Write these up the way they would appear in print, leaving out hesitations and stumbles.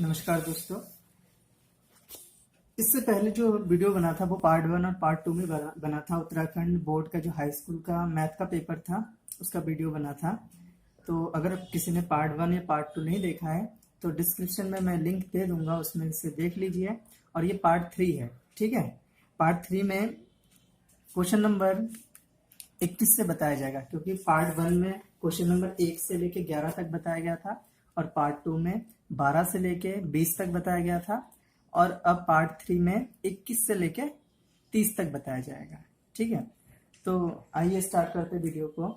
नमस्कार दोस्तों। इससे पहले जो वीडियो बना था वो पार्ट 1 और पार्ट 2 में बना था। उत्तराखंड बोर्ड का जो हाई स्कूल का मैथ का पेपर था उसका वीडियो बना था। तो अगर किसी ने पार्ट 1 या पार्ट 2 नहीं देखा है तो डिस्क्रिप्शन में मैं लिंक दे दूंगा, उसमें से देख लीजिए। और ये पार्ट 3 है, ठीक है। पार्ट 3 में क्वेश्चन नंबर 21 से बताया जाएगा, क्योंकि पार्ट 1 में क्वेश्चन नंबर 1 से लेके 11 तक बताया गया था और पार्ट 2 में 12 से लेके 20 तक बताया गया था। और अब पार्ट 3 में 21 से लेके 30 तक बताया जाएगा, ठीक है। तो आइए स्टार्ट करते हैं वीडियो को।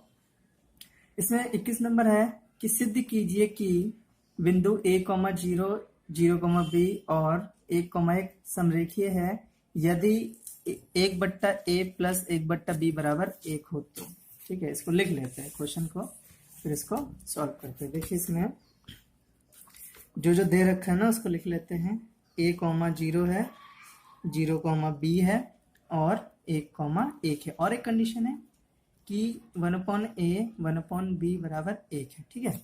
इसमें 21 नंबर है कि सिद्ध कीजिए कि बिंदु a, 0, 0, b और 1, 1 समरेखीय है यदि 1/a प्लस 1/b बराबर 1 हो तो। ठीक है, इसको लिख लेते हैं क्वेश्चन को, फिर इसको सॉल्व करते हैं। देखिए इसमें जो दे रखा है ना उसको लिख लेते हैं। a, 0 है, 0, b है और 1, 1 है। और एक कंडीशन है कि 1/a 1/b बराबर 1 है, ठीक है।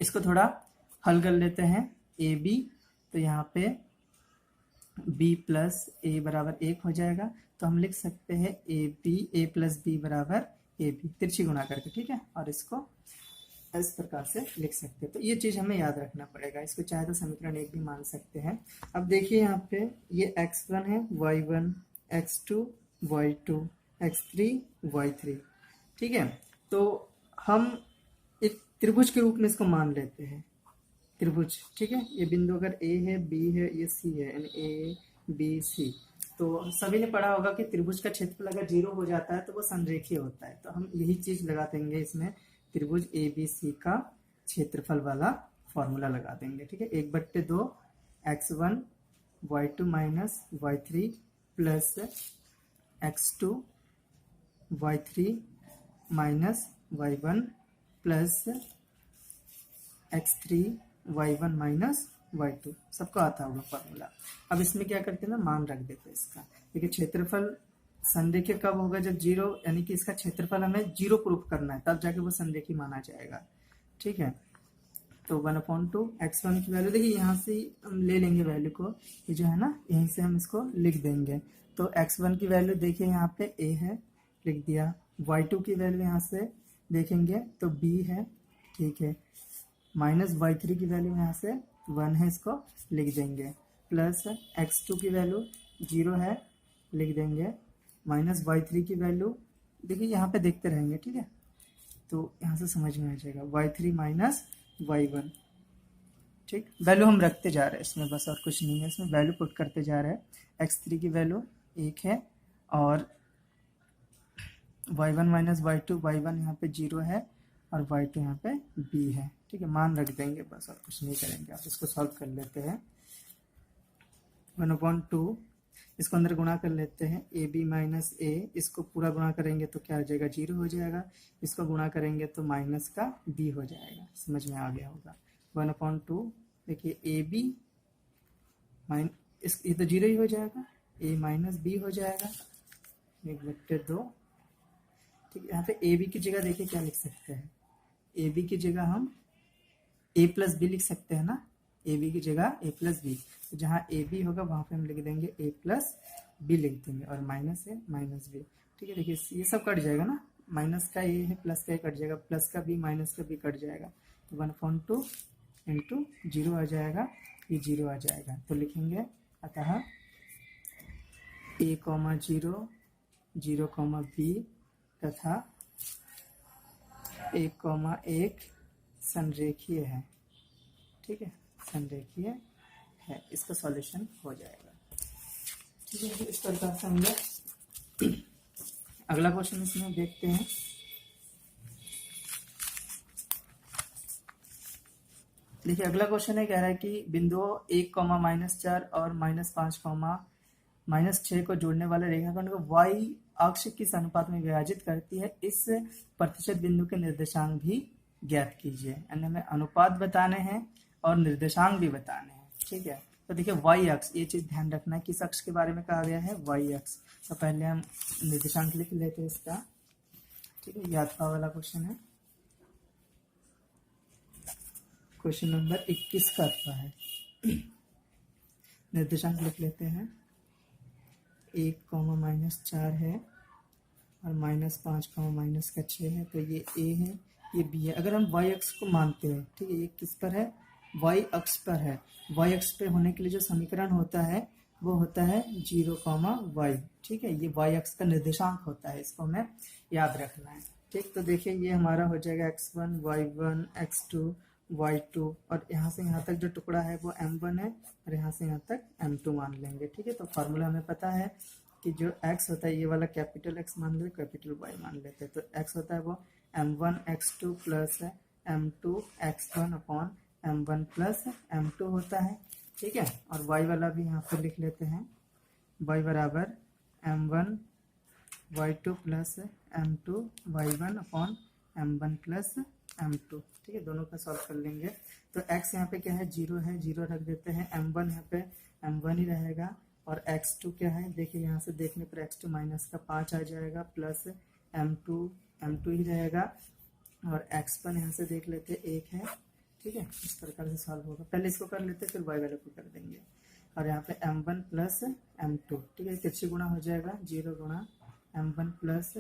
इसको थोड़ा हल कर लेते हैं। ए बी, तो यहाँ पे b प्लस a बराबर 1 हो जाएगा। तो हम लिख सकते हैं a प्लस b बराबर ए बी, तिरछी गुणा करके, ठीक है। और इसको इस प्रकार से लिख सकते हैं। तो ये चीज हमें याद रखना पड़ेगा। इसको चाहे तो समीकरण 1 भी मान सकते हैं। अब देखिए यहाँ पे ये x1 है, y1, x2, y2, x3, y3, ठीक है। तो हम एक त्रिभुज के रूप में इसको मान लेते हैं, त्रिभुज, ठीक है। ये बिंदु अगर a है, b है, ये c है, यानी a b c। तो सभी ने पढ़ा होगा कि त्रिभुज का क्षेत्रफल अगर 0 हो जाता है तो वो संरेखीय होता है। तो हम यही चीज लगा देंगे इसमें, त्रिभुज ए बी सी का क्षेत्रफल वाला फॉर्मूला लगा देंगे, ठीक है। 1/2 x1 y2 minus y3 plus x2 y3 minus y1 plus x3 y1 minus y2। सबको आता होगा फॉर्मूला। अब इसमें क्या करते हैं ना, मान रख देते हैं इसका। देखिए क्षेत्रफल संरेखीय कब होगा, जब 0, यानी कि इसका क्षेत्रफल हमें 0 प्रूफ करना है, तब जाके वो संरेखीय माना जाएगा, ठीक है। तो 1/2 x1 की वैल्यू देखिए यहाँ से हम ले लेंगे वैल्यू को, ये जो है ना यहीं से हम इसको लिख देंगे। तो x1 की वैल्यू देखिए यहाँ पे a है, लिख दिया। y2 की वैल्यू यहाँ से देखेंगे तो b है, ठीक है। माइनस y3 की वैल्यू यहाँ से 1 है, इसको लिख देंगे। प्लस x2 की वैल्यू 0 है, लिख देंगे। माइनस y3 की वैल्यू देखिए यहाँ पे देखते रहेंगे, ठीक है। तो यहाँ से समझ में आ जाएगा y3 माइनस y1, ठीक। वैल्यू हम रखते जा रहे हैं इसमें, बस और कुछ नहीं है। इसमें वैल्यू पुट करते जा रहे हैं। x3 की वैल्यू 1 है और y1 माइनस y2, y1 यहाँ पे 0 है और y2 यहाँ पे b है, ठीक है। मान रख देंगे बस और कुछ नहीं करेंगे। आप इसको सॉल्व कर लेते हैं। 1/2 इसको अंदर गुणा कर लेते हैं। ए बी माइनस ए, इसको पूरा गुणा करेंगे तो क्या हो जाएगा, 0 हो जाएगा। इसको गुणा करेंगे तो माइनस का b हो जाएगा। समझ में आ गया होगा। 1/2 देखिए ए बी माइनस, ये तो 0 ही हो जाएगा, a माइनस b हो जाएगा 1/2, ठीक है। यहाँ पे ए बी की जगह देखिए क्या लिख सकते हैं, ए बी की जगह हम a प्लस बी लिख सकते हैं ना, ए बी की जगह a प्लस बी। तो जहाँ ए बी होगा वहां पे हम लिख देंगे a प्लस बी लिख देंगे, और माइनस है माइनस बी, ठीक है। देखिए ये सब कट जाएगा ना, माइनस का a है, प्लस का a कट जाएगा, प्लस का b माइनस का b कट जाएगा। तो 1/2 इंटू 0 आ जाएगा, ये 0 आ जाएगा। तो लिखेंगे अतः a, 0, 0, b तथा 1, 1 संरेखीय है, ठीक है, संरेखीय है। इसका सॉल्यूशन हो जाएगा, ठीक है। इस प्रकार से हम लोग अगला क्वेश्चन इसमें देखते हैं। देखिए अगला क्वेश्चन है, कह रहा है कि बिंदुओं 1, -4 और -5, -6 को जोड़ने वाले रेखाखंड को y अक्ष किस अनुपात में विभाजित करती है, इस प्रतिशत बिंदु के निर्देशांक भी ज्ञात कीजिए। यानी हमें अनुपात बताने हैं और निर्देशांक भी बताने हैं, ठीक है। तो देखिए y अक्ष, ये चीज ध्यान रखना है किस अक्ष के बारे में कहा गया है, y अक्ष। तो पहले हम निर्देशांक लिख लेते हैं इसका, ठीक है। याद वाला क्वेश्चन है। क्वेश्चन नंबर 21 का है। निर्देशांक लिख लेते हैं। 1, -4 है और -5, -6 है, तो ये ए है, ये बी है। अगर हम वाई अक्ष को मानते हैं, ठीक है, ये किस पर है, वाई अक्ष पर है। वाई अक्ष पे होने के लिए जो समीकरण होता है वो होता है 0, ठीक है, ये वाई अक्ष का निर्देशांक होता है, इसको हमें याद रखना है। ठीक, तो देखिए ये हमारा हो जाएगा x1, y1, x2, y2 और यहाँ से यहाँ तक जो टुकड़ा है वो m1 है और यहाँ से यहाँ तक m2 मान लेंगे। ठीक है, तो फार्मूला हमें पता है कि जो x होता है ये वाला कैपिटल X मान लेते, कैपिटल Y मान लेते हैं। तो x होता है वो m1 x2 plus m2 x1 upon m1 plus m2 होता है। ठीक है, और y वाला भी यहाँ पर लिख लेते हैं, y बराबर m1 y2 plus m2 y1 upon m1 plus m2। ठीक है, दोनों का सॉल्व कर लेंगे। तो x यहाँ पे क्या है, 0 है, 0 रख देते हैं। m1 यहाँ पे m1 ही रहेगा और x2 क्या है, देखिए यहाँ से देखने पर x2 माइनस का 5 आ जाएगा प्लस m2 ही रहेगा और x1 यहाँ से देख लेते 1 है। ठीक है, इस प्रकार से सॉल्व होगा। पहले इसको कर लेते फिर y वाले को कर देंगे और यहाँ पे m1 प्लस m2। ठीक है, किससे गुणा हो जाएगा, 0 गुणा m1 प्लस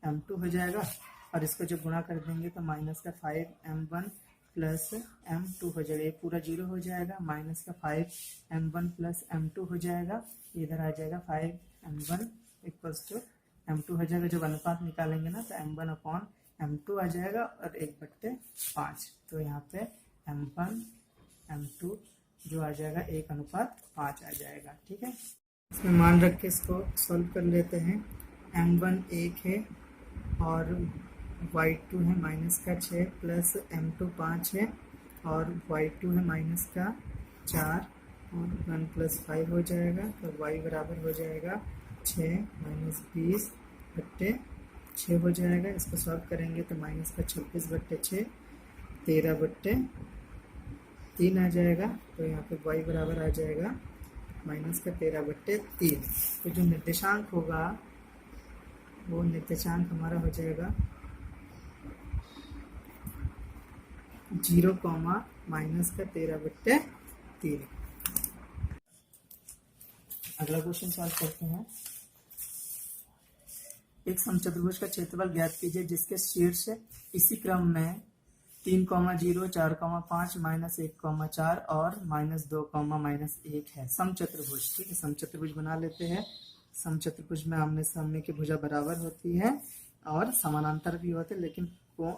m2 हो जाएगा और इसको जब गुणा कर देंगे तो माइनस का 5m1 प्लस m2 हो जाएगा, ये पूरा 0 हो जाएगा, माइनस का 5m1 प्लस m2 हो जाएगा, इधर आ जाएगा 5m1 इक्वल्स टू m2 हो जाएगा। जब अनुपात निकालेंगे ना तो m1 अपॉन m2 आ जाएगा और 1/5, तो यहाँ पे m1 m2 जो आ जाएगा 1:5 आ जाएगा। ठीक है, इसमें मान रख के इसको सॉल्व कर लेते हैं। m1 1 है और y2 है माइनस का 6 प्लस m2 5 है और y2 है माइनस का 4 और 1 + 5 हो जाएगा। तो y बराबर हो जाएगा 6 - 20/6 हो जाएगा। इसको सॉल्व करेंगे तो माइनस का 26/6 13/3 आ जाएगा। तो यहाँ पे y बराबर आ जाएगा माइनस का 13/3। तो जो निर्देशांक होगा वो निर्देशांक हमारा हो जाएगा 0, माइनस का 13/3। अगला क्वेश्चन सॉल्व करते हैं। एक समचतुर्भुज का क्षेत्रफल ज्ञात कीजिए जिसके शीर्ष इसी क्रम में 3, 0, 4, 5, -1, 4 और -2, -1 है। समचतुर्भुज, ठीक है, समचतुर्भुज बना लेते हैं। समचतुर्भुज में आमने सामने की भुजा बराबर होती है और समानांतर भी होते हैं, लेकिन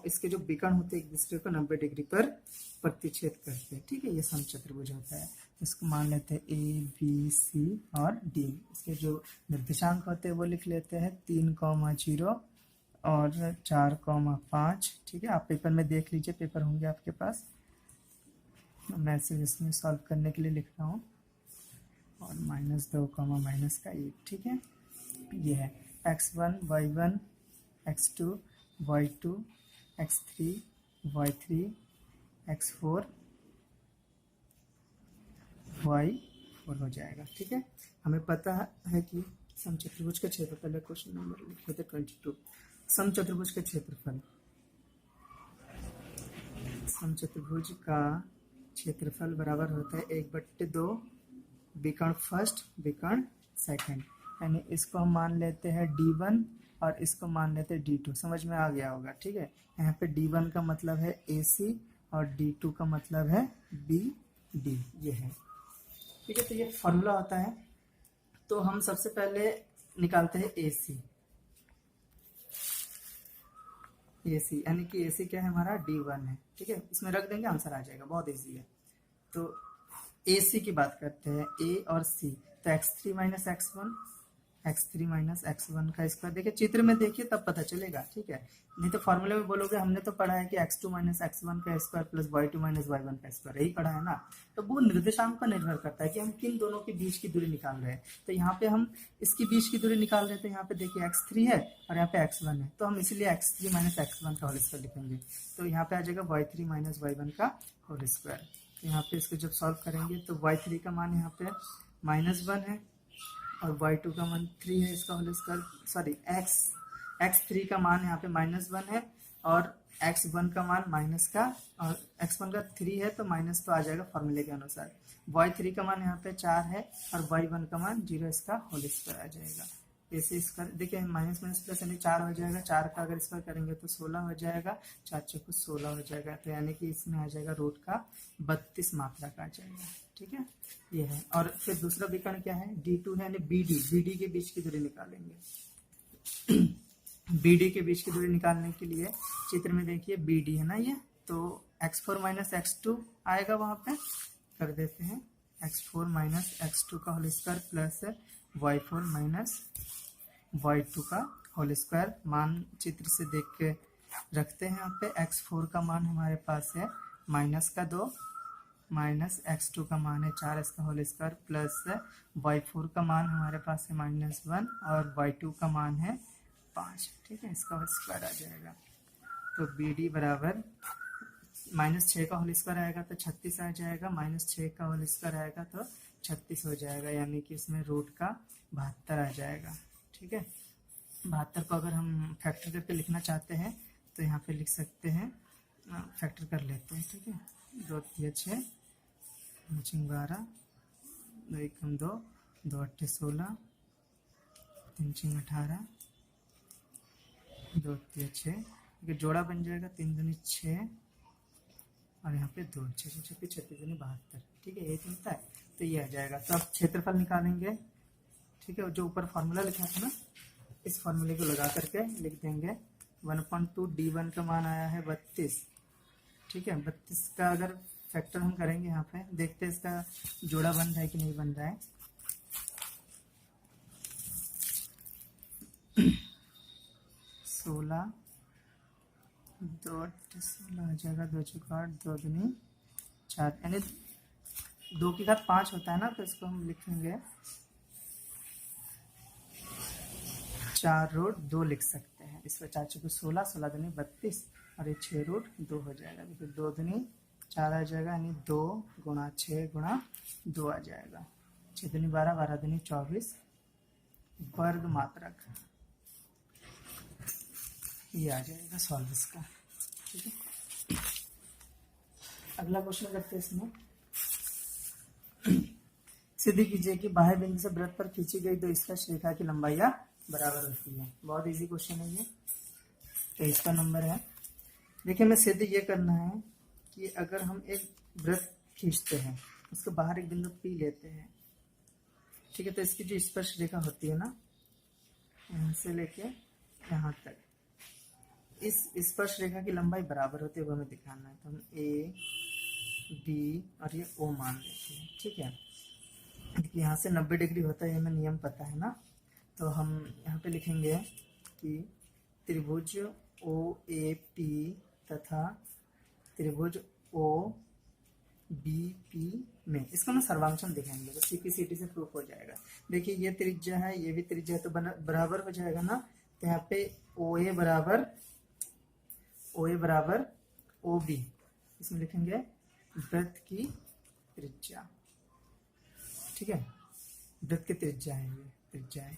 इसके जो विकर्ण होते हैं एक दूसरे को 90 डिग्री पर प्रतिच्छेद करते हैं। ठीक है, ये समचतुर्भुज होता है। इसको मान लेते हैं ए, बी, सी और डी। इसके जो निर्देशांक होते हैं वो लिख लेते हैं 3, 0 और 4, 5। ठीक है, आप पेपर में देख लीजिए, पेपर होंगे आपके पास। मैं सिर्फ इसमें सॉल्व करने के लिए लिख रहा हूँ और -2, -1। ठीक है, ये है x1, y1, x2, y2, x3, y3, x4, y4 हो जाएगा। ठीक है, हमें पता है कि समचतुर्भुज का क्षेत्रफल है। क्वेश्चन नंबर लिखे थे 22। समचतुर्भुज का क्षेत्रफल, समचतुर्भुज का क्षेत्रफल बराबर होता है 1/2 विकर्ण फर्स्ट विकर्ण सेकंड। यानी इसको हम मान लेते हैं d1 और इसको मान लेते हैं d2। समझ में आ गया होगा। ठीक है, यहाँ पे d1 का मतलब है AC और d2 का मतलब है BD, ये है। ठीक है, तो ये फॉर्मूला होता है। तो हम सबसे पहले निकालते हैं AC, यानी कि AC क्या है हमारा, D1 है। ठीक है, इसमें रख देंगे, आंसर आ जाएगा, बहुत ईजी है। तो AC की बात करते हैं, A और C। तो x3 - x1, x3 - x1 का स्क्वायर। देखिए चित्र में देखिए तब पता चलेगा। ठीक है, नहीं तो फॉर्मूले में बोलोगे हमने तो पढ़ा है कि x2 - x1 का स्क्वायर प्लस y2 - y1 का स्क्वायर, यही पढ़ा है ना। तो वो निर्देशांक पर निर्भर करता है कि हम किन दोनों के बीच की दूरी निकाल रहे हैं। तो यहाँ पे हम इसकी बीच की दूरी निकाल रहे हैं, तो यहाँ पे देखिए x3 है और यहाँ पे x1 है, तो हम इसलिए x3 - x1 का होल स्क्वायर लिखेंगे। तो यहाँ पे आ जाएगा y3 - y1 का होल स्क्वायर। तो यहाँ पे इसको जब सॉल्व करेंगे तो y3 का मान यहाँ पे -1 है और y2 का मान 3 है, इसका होल स्क्वायर, सॉरी x3 का मान यहाँ पे -1 है और x1 का मान माइनस का, और x1 का 3 है तो माइनस तो आ जाएगा फॉर्मूले के अनुसार। y3 का मान यहाँ पे 4 है और y1 का मान 0, इसका होल स्क्वायर आ जाएगा। ऐसे इसका देखिए माइनस माइनस प्लस यानी 4 हो जाएगा, 4 का अगर स्क्वायर करेंगे तो 16 हो जाएगा, 4 चौको 16 हो जाएगा, तो यानी कि इसमें आ जाएगा रूट का 32 मात्रा का आ जाएगा। ठीक है, ये है। और फिर दूसरा विकर्ण क्या है, D2 है, यानी BD के बीच की दूरी निकालेंगे। BD के बीच की दूरी निकालने के लिए चित्र में देखिए BD है ना ये, तो x4 माइनस x2 आएगा, वहां पे कर देते हैं x4 माइनस x2 का whole square plus y4 minus y2 का होल स्क्वायर। मान चित्र से देख के रखते हैं। यहाँ पे x4 का मान हमारे पास है माइनस का 2, माइनस x2 का मान है 4, इसका होल स्क्वायर प्लस y4 का मान हमारे पास है -1 और y2 का मान है 5। ठीक है, इसका होल स्क्वायर आ जाएगा। तो BD बराबर -6 का होल स्क्वायर आएगा तो 36 आ जाएगा, -6 का होल स्क्वायर आएगा तो 36 हो जाएगा, यानी कि इसमें रूट का 72 आ जाएगा। ठीक है, 72 को अगर हम फैक्टर करके लिखना चाहते हैं तो यहाँ पे लिख सकते हैं, फैक्टर कर लेते हैं। ठीक है, 2 3 6 5 12, 2 1 2, 2 8 16, 3 6 18, 2 3 6, जोड़ा बन जाएगा 3 दूनी 6 और यहाँ पे 2 6 6 36 दूनी 72। ठीक है, ये मिलता है, तो ये आ जाएगा। तो अब क्षेत्रफल निकालेंगे। ठीक है, जो ऊपर फॉर्मूला लिखा था ना, इस फॉर्मूले को लगा करके लिख देंगे 1/2 D1 का मान आया है 32। ठीक है, 32 का अगर फैक्टर हम करेंगे, यहाँ पे देखते हैं इसका जोड़ा बन रहा है कि नहीं बन रहा है। 16, 2 8 16 आ जाएगा, 2 चौको 8, 2 दूनी 4, यानी 2 की घात 5 होता है ना, तो इसको हम लिखेंगे 4 रूट 2 लिख सकते हैं। इसमें 4 चौको 16, 16 दूनी 32 और ये 6 रूट 2 हो जाएगा। देखिए 2 दूनी 4 आ जाएगा, यानी 2 गुणा 6 गुणा 2 आ जाएगा। 6 दूनी 12, 12 दूनी 24 वर्ग मात्रक, ये आ जाएगा सॉल्व इसका। ठीक है, अगला क्वेश्चन करते हैं। इसमें सिद्ध कीजिए कि बाह्य बिंदु से वृत्त पर खींची गई 2 स्पर्श रेखा की लंबाइयां बराबर होती है। बहुत इजी क्वेश्चन है ये, तो इसका नंबर है। देखिए हमें सिद्ध ये करना है कि अगर हम एक वृत्त खींचते हैं, उसके बाहर एक बिंदु P लेते हैं। ठीक है, तो इसकी जो स्पर्श रेखा होती है ना, यहाँ से लेके यहाँ तक, इस स्पर्श रेखा की लंबाई बराबर होती है, वो हमें दिखाना है। तो हम A, D और ये O मान लेते हैं। ठीक है, देखिए यहाँ से 90 डिग्री होता है, ये हमें नियम पता है ना। तो हम यहाँ पे लिखेंगे कि त्रिभुज OAP तथा त्रिभुज OBP में, इसको ना सर्वांशम दिखाएंगे तो CPCT से प्रूफ हो जाएगा। देखिए ये त्रिज्या है, ये भी त्रिज्या है, तो बराबर हो जाएगा ना। तो यहाँ पे OA बराबर OB, इसमें लिखेंगे वृत्त की त्रिज्या। ठीक है, वृत्त की त्रिज्या है, ये त्रिज्या है।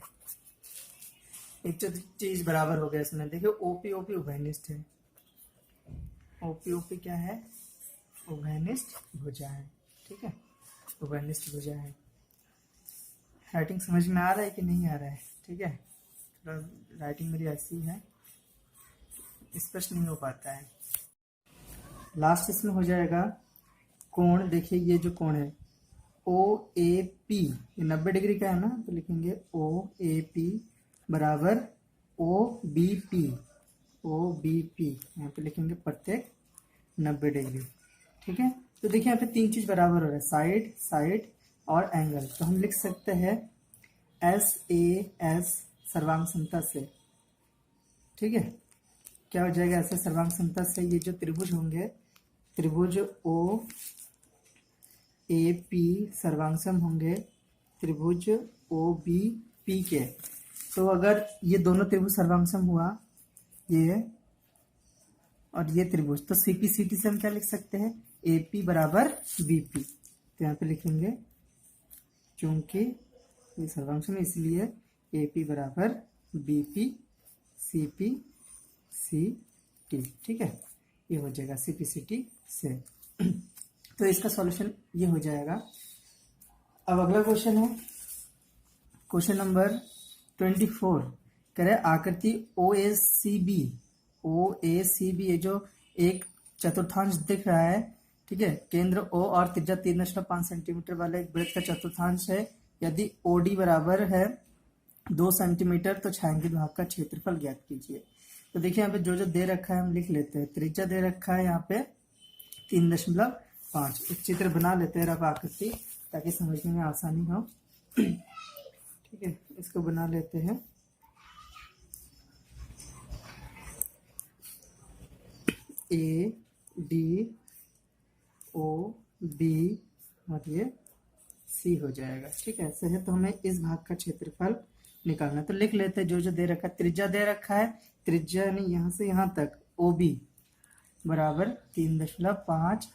एक चीज बराबर हो गया इसमें। देखिए OP उभयनिष्ठ है। OP क्या है, उभयनिष्ठ भुजा है। ठीक है, उभयनिष्ठ भुजा है। राइटिंग समझ में आ रहा है कि नहीं आ रहा है? ठीक है, राइटिंग मेरी ऐसी है, स्पष्ट नहीं हो पाता है। लास्ट इसमें हो जाएगा कोण। देखिए ये जो कोण है OAP, ये 90 डिग्री का है ना, तो लिखेंगे OAP बराबर OBP। यहाँ पे लिखेंगे प्रत्येक 90 डिग्री। ठीक है, तो देखिए यहाँ पे 3 चीज बराबर हो रहा है, साइड, साइड और एंगल। तो हम लिख सकते हैं SAS सर्वांग समता से। ठीक है, क्या हो जाएगा ऐसे सर्वांग समता से? ये जो त्रिभुज होंगे, त्रिभुज OAP सर्वांगसम होंगे त्रिभुज OBP के। तो अगर ये दोनों त्रिभुज सर्वांगसम हुआ, ये और ये त्रिभुज, तो CPCT से हम क्या लिख सकते हैं, AP बराबर BP। तो यहाँ पे लिखेंगे क्योंकि ये सर्वांगसम है इसलिए AP बराबर BP CPCT। ठीक है। ये हो जाएगा CPCT से। तो इसका सॉल्यूशन ये हो जाएगा। अब अगला क्वेश्चन है क्वेश्चन नंबर 24। कह रहे आकृति OACB ये जो एक चतुर्थांश दिख रहा है, ठीक है, केंद्र O और त्रिज्या 3.5 सेंटीमीटर वाले एक वृत्त का चतुर्थांश है। यदि OD बराबर है 2 सेंटीमीटर तो छायांकित भाग का क्षेत्रफल ज्ञात कीजिए। तो देखिए यहाँ पे जो जो दे रखा है हम लिख लेते हैं। त्रिज्या दे रखा है यहाँ पे 3.5। एक चित्र बना लेते हैं रफ आकृति ताकि समझने में आसानी हो। ठीक है, इसको बना लेते हैं। AD OB और ये C हो जाएगा। ठीक है, ऐसे है। तो हमें इस भाग का क्षेत्रफल निकालना है। तो लिख लेते हैं जो जो दे रखा है। त्रिज्या दे रखा है, त्रिज्या यानी यहाँ से यहाँ तक OB बराबर 3.5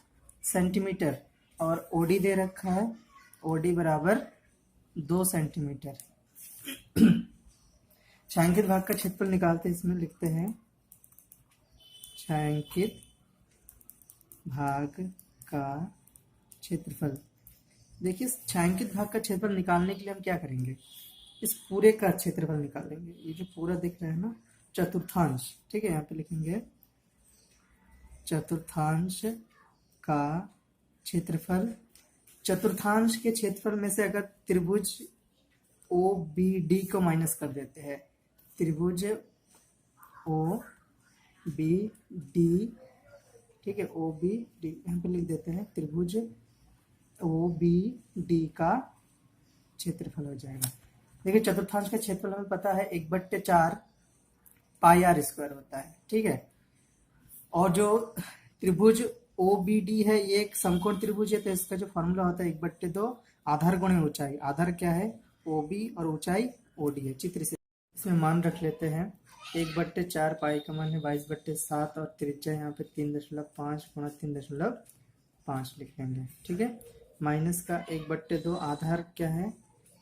सेंटीमीटर और OD दे रखा है, OD बराबर 2 सेंटीमीटर। छायांकित भाग का क्षेत्रफल निकालते हैं। इसमें लिखते हैं छायांकित भाग का क्षेत्रफल। देखिए छायांकित भाग का क्षेत्रफल निकालने के लिए हम क्या करेंगे, इस पूरे का क्षेत्रफल निकालेंगे। ये जो पूरा दिख रहा है ना चतुर्थांश, ठीक है, यहाँ पे लिखेंगे चतुर्थांश का क्षेत्रफल। चतुर्थांश के क्षेत्रफल में से अगर त्रिभुज OBD को माइनस कर देते हैं, त्रिभुज OBD, ठीक है, OBD यहाँ पे लिख देते हैं, त्रिभुज OBD का क्षेत्रफल हो जाएगा। देखिए चतुर्थांश का क्षेत्रफल हमें पता है 1/4 पाई r स्क्वायर होता है। ठीक है, और जो त्रिभुज OBD है ये एक समकोण त्रिभुज है, तो इसका जो फॉर्मूला होता है 1/2 आधार गुणे ऊंचाई। आधार क्या है OB और ऊंचाई OD है। चित्र से इसमें मान रख लेते हैं। 1/4 पाई का मान है 22/7 और त्रिज्या यहाँ पे 3.5 गुणा 3.5 लिख लेंगे। ठीक है, माइनस का 1/2 आधार क्या है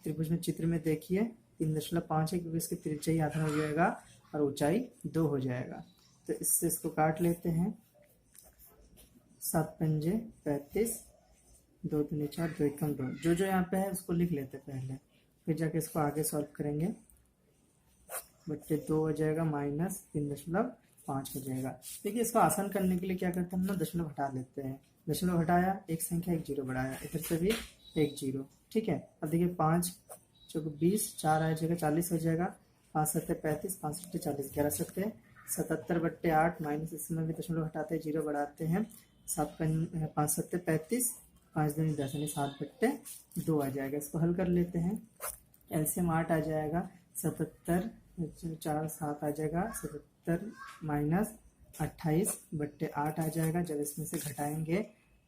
त्रिभुज में, चित्र में देखिए 3.5 है क्योंकि इसकी त्रिज्या ही आधार हो जाएगा और ऊंचाई 2 हो जाएगा। तो इससे इसको काट लेते हैं। 7 पंजे 35, 2 दूनी 4, 2 एकम 2। जो जो यहाँ पे है उसको लिख लेते पहले, फिर जाके इसको आगे सॉल्व करेंगे। बट्टे 2 हो जाएगा माइनस 3.5 हो जाएगा। देखिए इसको आसान करने के लिए क्या करते हैं हम ना, दशमलव हटा लेते हैं। दशमलव हटाया, एक संख्या एक जीरो बढ़ाया, इधर से भी एक जीरो। ठीक है, अब देखिए 5 चौक 20, 4 आ जाएगा 40 हो जाएगा। 5 7 35, 5 7 40, 11 7 77/8 माइनस, इसमें भी दशमलव हटाते हैं, जीरो बढ़ाते हैं। 5 7 35, 5 दूनी 10 यानी 7/2 आ जाएगा। इसको हल कर लेते हैं। एलसीएम 8 आ जाएगा। 77 4 7 आ जाएगा। 77 माइनस 28/8 आ जाएगा। जब इसमें से घटाएंगे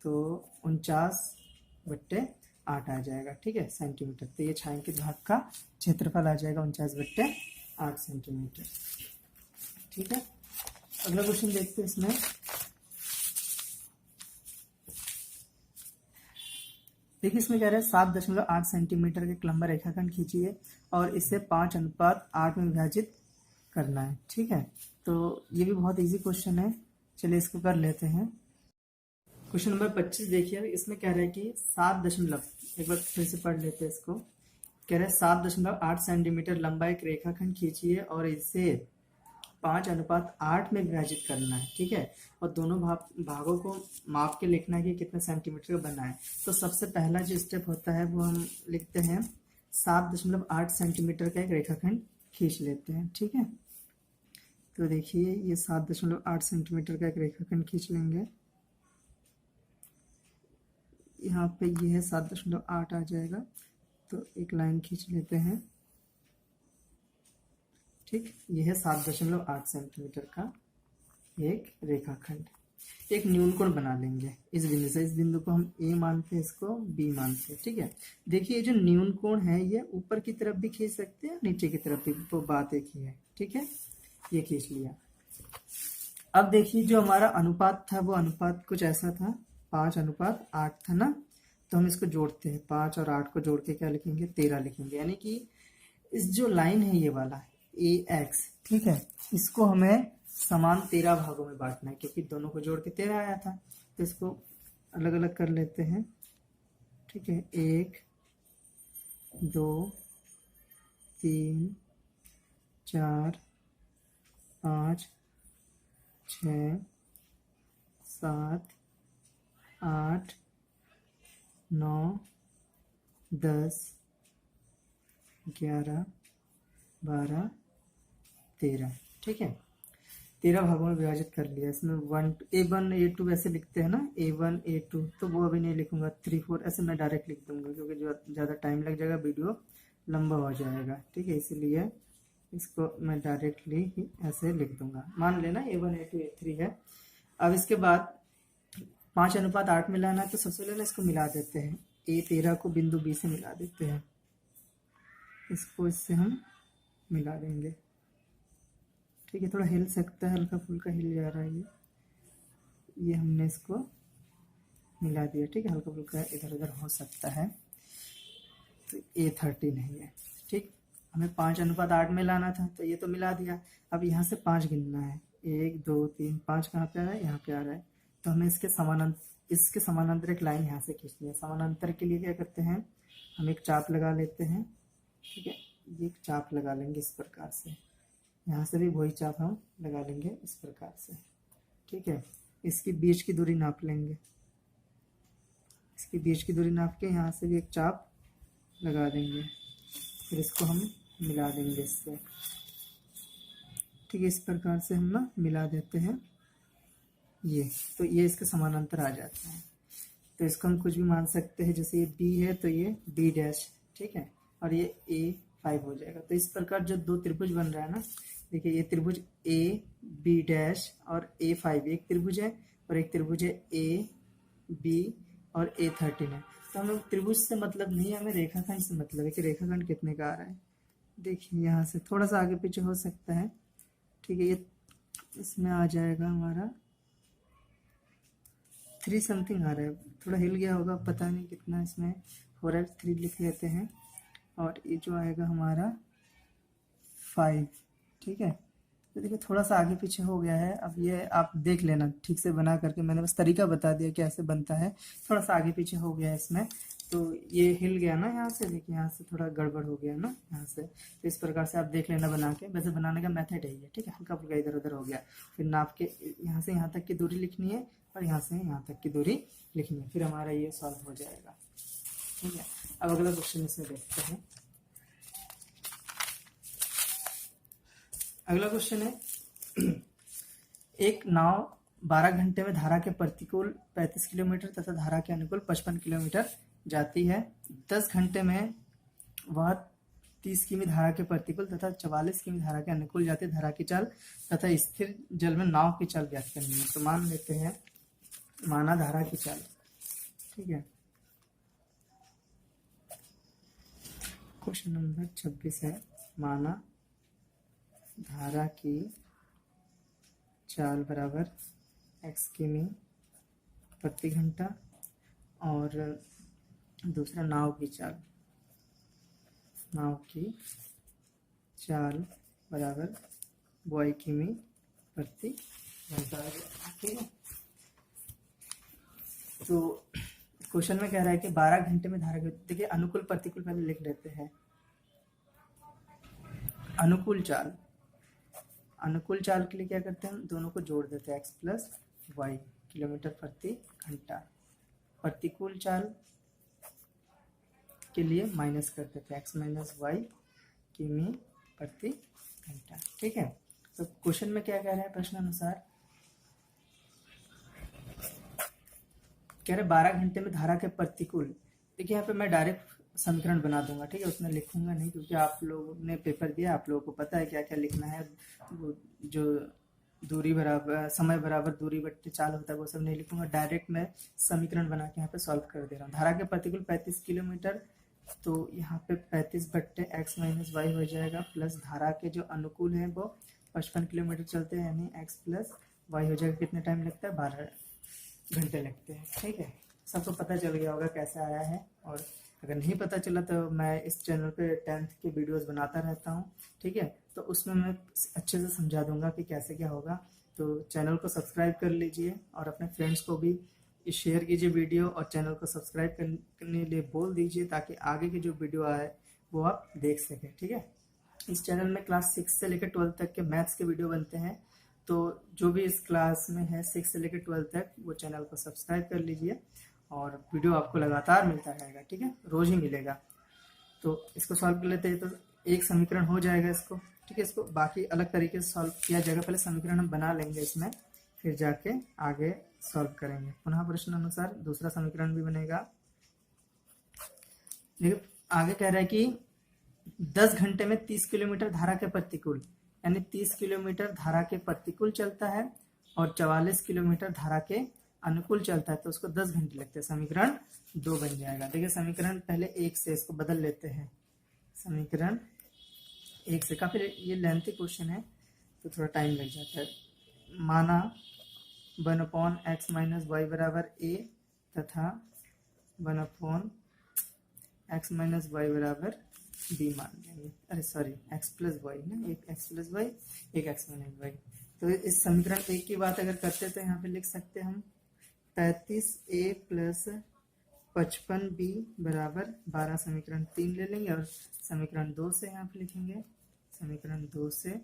तो 49/8 आ जाएगा। ठीक है, सेंटीमीटर। तो ये छायांकित भाग का क्षेत्रफल आ जाएगा 49/8 सेंटीमीटर। ठीक है, अगला क्वेश्चन देखते हैं। इसमें देखिए इसमें कह रहे हैं 7.8 सेंटीमीटर के लंबा रेखाखंड खींचिए और इसे 5:8 में विभाजित करना है। ठीक है, तो ये भी बहुत इजी क्वेश्चन है। चलिए इसको कर लेते हैं। क्वेश्चन नंबर 25 देखिए, इसमें कह रहा है कि 7 एक बार फिर से पढ़ लेते हैं इसको। कह रहे हैं 7.8 सेंटीमीटर लंबा एक रेखाखंड खींचिए और इसे 5:8 में विभाजित करना है। ठीक है, और दोनों भागों को माप के लिखना है कि कितने सेंटीमीटर का बना है। तो सबसे पहला जो स्टेप होता है वो हम लिखते हैं 7.8 सेंटीमीटर का एक रेखाखंड खींच लेते हैं। ठीक है, तो देखिए ये 7.8 सेंटीमीटर का एक रेखाखंड खींच लेंगे। यहाँ पे ये है 7.8 आ जाएगा, तो एक लाइन खींच लेते हैं। ठीक, ये है 7.8 सेंटीमीटर का एक रेखाखंड। एक न्यूनकोण बना लेंगे इस बिंदु से। इस बिंदु को हम ए मानते हैं, इसको बी मानते हैं। ठीक है, देखिए जो न्यूनकोण है ये ऊपर की तरफ भी खींच सकते हैं, नीचे की तरफ भी, तो बात एक ही है। ठीक है, ये खींच लिया। अब देखिए जो हमारा अनुपात था वो अनुपात कुछ ऐसा था, 5:8 था ना। तो हम इसको जोड़ते हैं, 5 और 8 को जोड़ के क्या लिखेंगे, 13 लिखेंगे। यानी कि इस जो लाइन है ये वाला AX, ठीक है, इसको हमें समान 13 भागों में बांटना है, क्योंकि दोनों को जोड़ के 13 आया था। तो इसको अलग अलग कर लेते हैं। ठीक है, 1 2 3 4 5 6 7 8 9 10 11 12 13। ठीक है, 13 भागों में विभाजित कर लिया। इसमें A1 A2 ऐसे लिखते हैं ना, A1 A2, तो वो अभी नहीं लिखूंगा। 3 4 ऐसे मैं डायरेक्ट लिख दूंगा, क्योंकि जो ज़्यादा टाइम लग जाएगा, वीडियो लंबा हो जाएगा। ठीक है, इसीलिए इसको मैं डायरेक्टली ही ऐसे लिख दूंगा। मान लेना A1 A2 A3 है। अब इसके बाद 5:8 मिलाना है, तो सबसे पहले इसको मिला देते हैं। A13 को बिंदु B से मिला देते हैं, इसको इससे हम मिला देंगे। ठीक है, थोड़ा हिल सकता है, हल्का फुल्का हिल जा रहा है ये हमने इसको मिला दिया। ठीक है, हल्का फुल्का इधर उधर हो सकता है। तो A13 नहीं है। ठीक, हमें 5:8 में लाना था, तो ये तो मिला दिया। अब यहाँ से 5 गिनना है। 1 2 3 5 कहाँ पे आ रहा है? यहाँ पे आ रहा है। तो हमें इसके समानांतर एक लाइन यहाँ से खींचनी है। समानांतर के लिए क्या करते हैं, हम एक चाप लगा लेते हैं। ठीक है, ये एक चाप लगा लेंगे इस प्रकार से। यहाँ से भी वही चाप हम लगा लेंगे इस प्रकार से। ठीक है, इसकी बीच की दूरी नाप लेंगे। इसकी बीच की दूरी नाप के यहाँ से भी एक चाप लगा देंगे, फिर इसको हम मिला देंगे इससे। ठीक है, इस प्रकार से हम ना मिला देते हैं ये, तो ये इसके समानांतर आ जाता है। तो इसको हम कुछ भी मान सकते हैं, जैसे ये B है तो ये B डैश। ठीक है, और ये A5 हो जाएगा। तो इस प्रकार जो दो त्रिभुज बन रहा है ना, देखिए ये त्रिभुज A B डैश और A5 एक त्रिभुज है, और एक त्रिभुज है A B और A13 है। तो हमें त्रिभुज से मतलब नहीं है, हमें रेखाखंड से मतलब है कि रेखाखंड कितने का आ रहा है। देखिए यहाँ से थोड़ा सा आगे पीछे हो सकता है। ठीक है, ये इसमें आ जाएगा हमारा 3 समथिंग आ रहा है, थोड़ा हिल गया होगा, पता नहीं कितना इसमें हो रहा है। 3 लिख लेते हैं, और ये जो आएगा हमारा 5। ठीक है, तो देखिए थोड़ा सा आगे पीछे हो गया है। अब ये आप देख लेना ठीक से बना करके, मैंने बस तरीका बता दिया कैसे बनता है। थोड़ा सा आगे पीछे हो गया है इसमें, तो ये हिल गया ना यहाँ से। देखिए यहाँ से थोड़ा गड़बड़ हो गया ना यहाँ से। तो इस प्रकार से आप देख लेना बना के। वैसे बनाने का मेथड यही है। ठीक है, हल्का फुल्का इधर उधर हो गया, फिर नाप के यहाँ से यहाँ तक की दूरी लिखनी है, और यहाँ से यहाँ तक की दूरी लिखनी है, फिर हमारा ये सॉल्व हो जाएगा। ठीक है, अब अगला क्वेश्चन इसमें देखते हैं। अगला क्वेश्चन है, एक नाव 12 घंटे में धारा के प्रतिकूल 35 किलोमीटर तथा धारा के अनुकूल 55 किलोमीटर जाती है। 10 घंटे में वह 30 किमी धारा के प्रतिकूल तथा 44 किमी धारा के अनुकूल जाती धारा की चाल तथा स्थिर जल में नाव की चाल ज्ञात करनी है। तो मान लेते हैं, माना धारा की चाल। ठीक है, क्वेश्चन नंबर 26 है, माना धारा की चाल बराबर x किमी प्रति घंटा, और दूसरा नाव की चाल बराबर y किमी प्रति घंटा। ठीक है, तो क्वेश्चन में कह रहा है कि 12 घंटे में धारा, देखिए अनुकूल प्रतिकूल पहले लिख लेते हैं। अनुकूल चाल के लिए क्या करते हैं, दोनों को जोड़ देते हैं, x प्लस वाई किलोमीटर प्रति घंटा। प्रतिकूल चाल के लिए माइनस कर देते हैं, x माइनस वाई किमी प्रति घंटा। ठीक है, तो क्वेश्चन में क्या कह रहे हैं, प्रश्न अनुसार कह रहे 12 घंटे में धारा के प्रतिकूल। देखिए यहाँ पे मैं डायरेक्ट समीकरण बना दूंगा। ठीक है, उसमें लिखूंगा नहीं, क्योंकि आप लोगों ने पेपर दिया, आप लोगों को पता है क्या क्या लिखना है। वो जो दूरी बराबर समय बराबर दूरी बट्टे चाल होता है वो सब नहीं लिखूंगा, डायरेक्ट मैं समीकरण बना के यहाँ पे सॉल्व कर दे रहा हूँ। धारा के प्रतिकूल 35 किलोमीटर, तो यहाँ पे 35 बट्टे x माइनस वाई हो जाएगा, प्लस धारा के जो अनुकूल है वो 55 किलोमीटर चलते हैं, यानी x प्लस वाई हो जाएगा। कितने टाइम लगता है, 12 घंटे लगते हैं। ठीक है, सबको पता चल गया होगा कैसे आया है, और अगर नहीं पता चला तो मैं इस चैनल पे 10th के वीडियोस बनाता रहता हूँ, ठीक है। तो उसमें मैं अच्छे से समझा दूंगा कि कैसे क्या होगा। तो चैनल को सब्सक्राइब कर लीजिए और अपने फ्रेंड्स को भी शेयर कीजिए वीडियो, और चैनल को सब्सक्राइब करने के लिए बोल दीजिए, ताकि आगे की जो वीडियो आए वो आप देख सकें, ठीक है। इस चैनल में क्लास 6 से लेकर 12 तक के मैथ्स के वीडियो बनते हैं। तो जो भी इस क्लास में है 6 से लेकर 12 तक, वो चैनल को सब्सक्राइब कर लीजिए और वीडियो आपको लगातार मिलता रहेगा, ठीक है, रोज ही मिलेगा। तो इसको सॉल्व कर लेते हैं। तो एक समीकरण हो जाएगा इसको, ठीक है। इसको बाकी अलग तरीके से सॉल्व किया जाएगा, पहले समीकरण हम बना लेंगे इसमें, फिर जाके आगे सॉल्व करेंगे। पुनः प्रश्न अनुसार दूसरा समीकरण भी बनेगा। देखिए आगे कह रहा है कि 10 घंटे में 30 किलोमीटर धारा के प्रतिकूल, यानी 30 किलोमीटर धारा के प्रतिकूल चलता है और 44 किलोमीटर धारा के अनुकूल चलता है, तो उसको 10 घंटे लगते हैं। समीकरण 2 बन जाएगा। देखिए समीकरण पहले 1 से इसको बदल लेते हैं। समीकरण 1 से, काफी ये लेंथी क्वेश्चन है तो थोड़ा टाइम लग जाता है। माना 1/x - y बराबर a तथा 1/x - y बराबर b मान लेंगे। अरे सॉरी, x + y ना, एक x + y एक x - y। तो इस समीकरण 1 की बात अगर करते तो यहाँ पे लिख सकते हैं हम 35a + 55b बराबर 12। समीकरण 3 ले लेंगे और समीकरण 2 से यहाँ पे लिखेंगे। समीकरण 2 से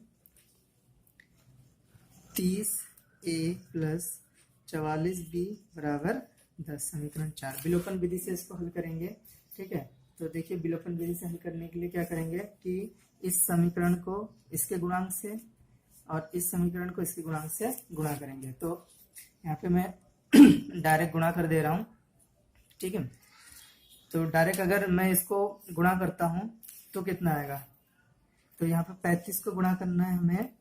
30a + 44b बराबर 10। समीकरण 4 विलोपन विधि से इसको हल करेंगे, ठीक है। तो देखिए विलोपन विधि से हल करने के लिए क्या करेंगे कि इस समीकरण को इसके गुणांक से और इस समीकरण को इसके गुणांक से गुणा करेंगे। तो यहाँ पे मैं डायरेक्ट गुणा कर दे रहा हूँ, ठीक है। तो डायरेक्ट अगर मैं इसको गुणा करता हूँ तो कितना आएगा, तो यहाँ पे 35 को गुणा करना है हमें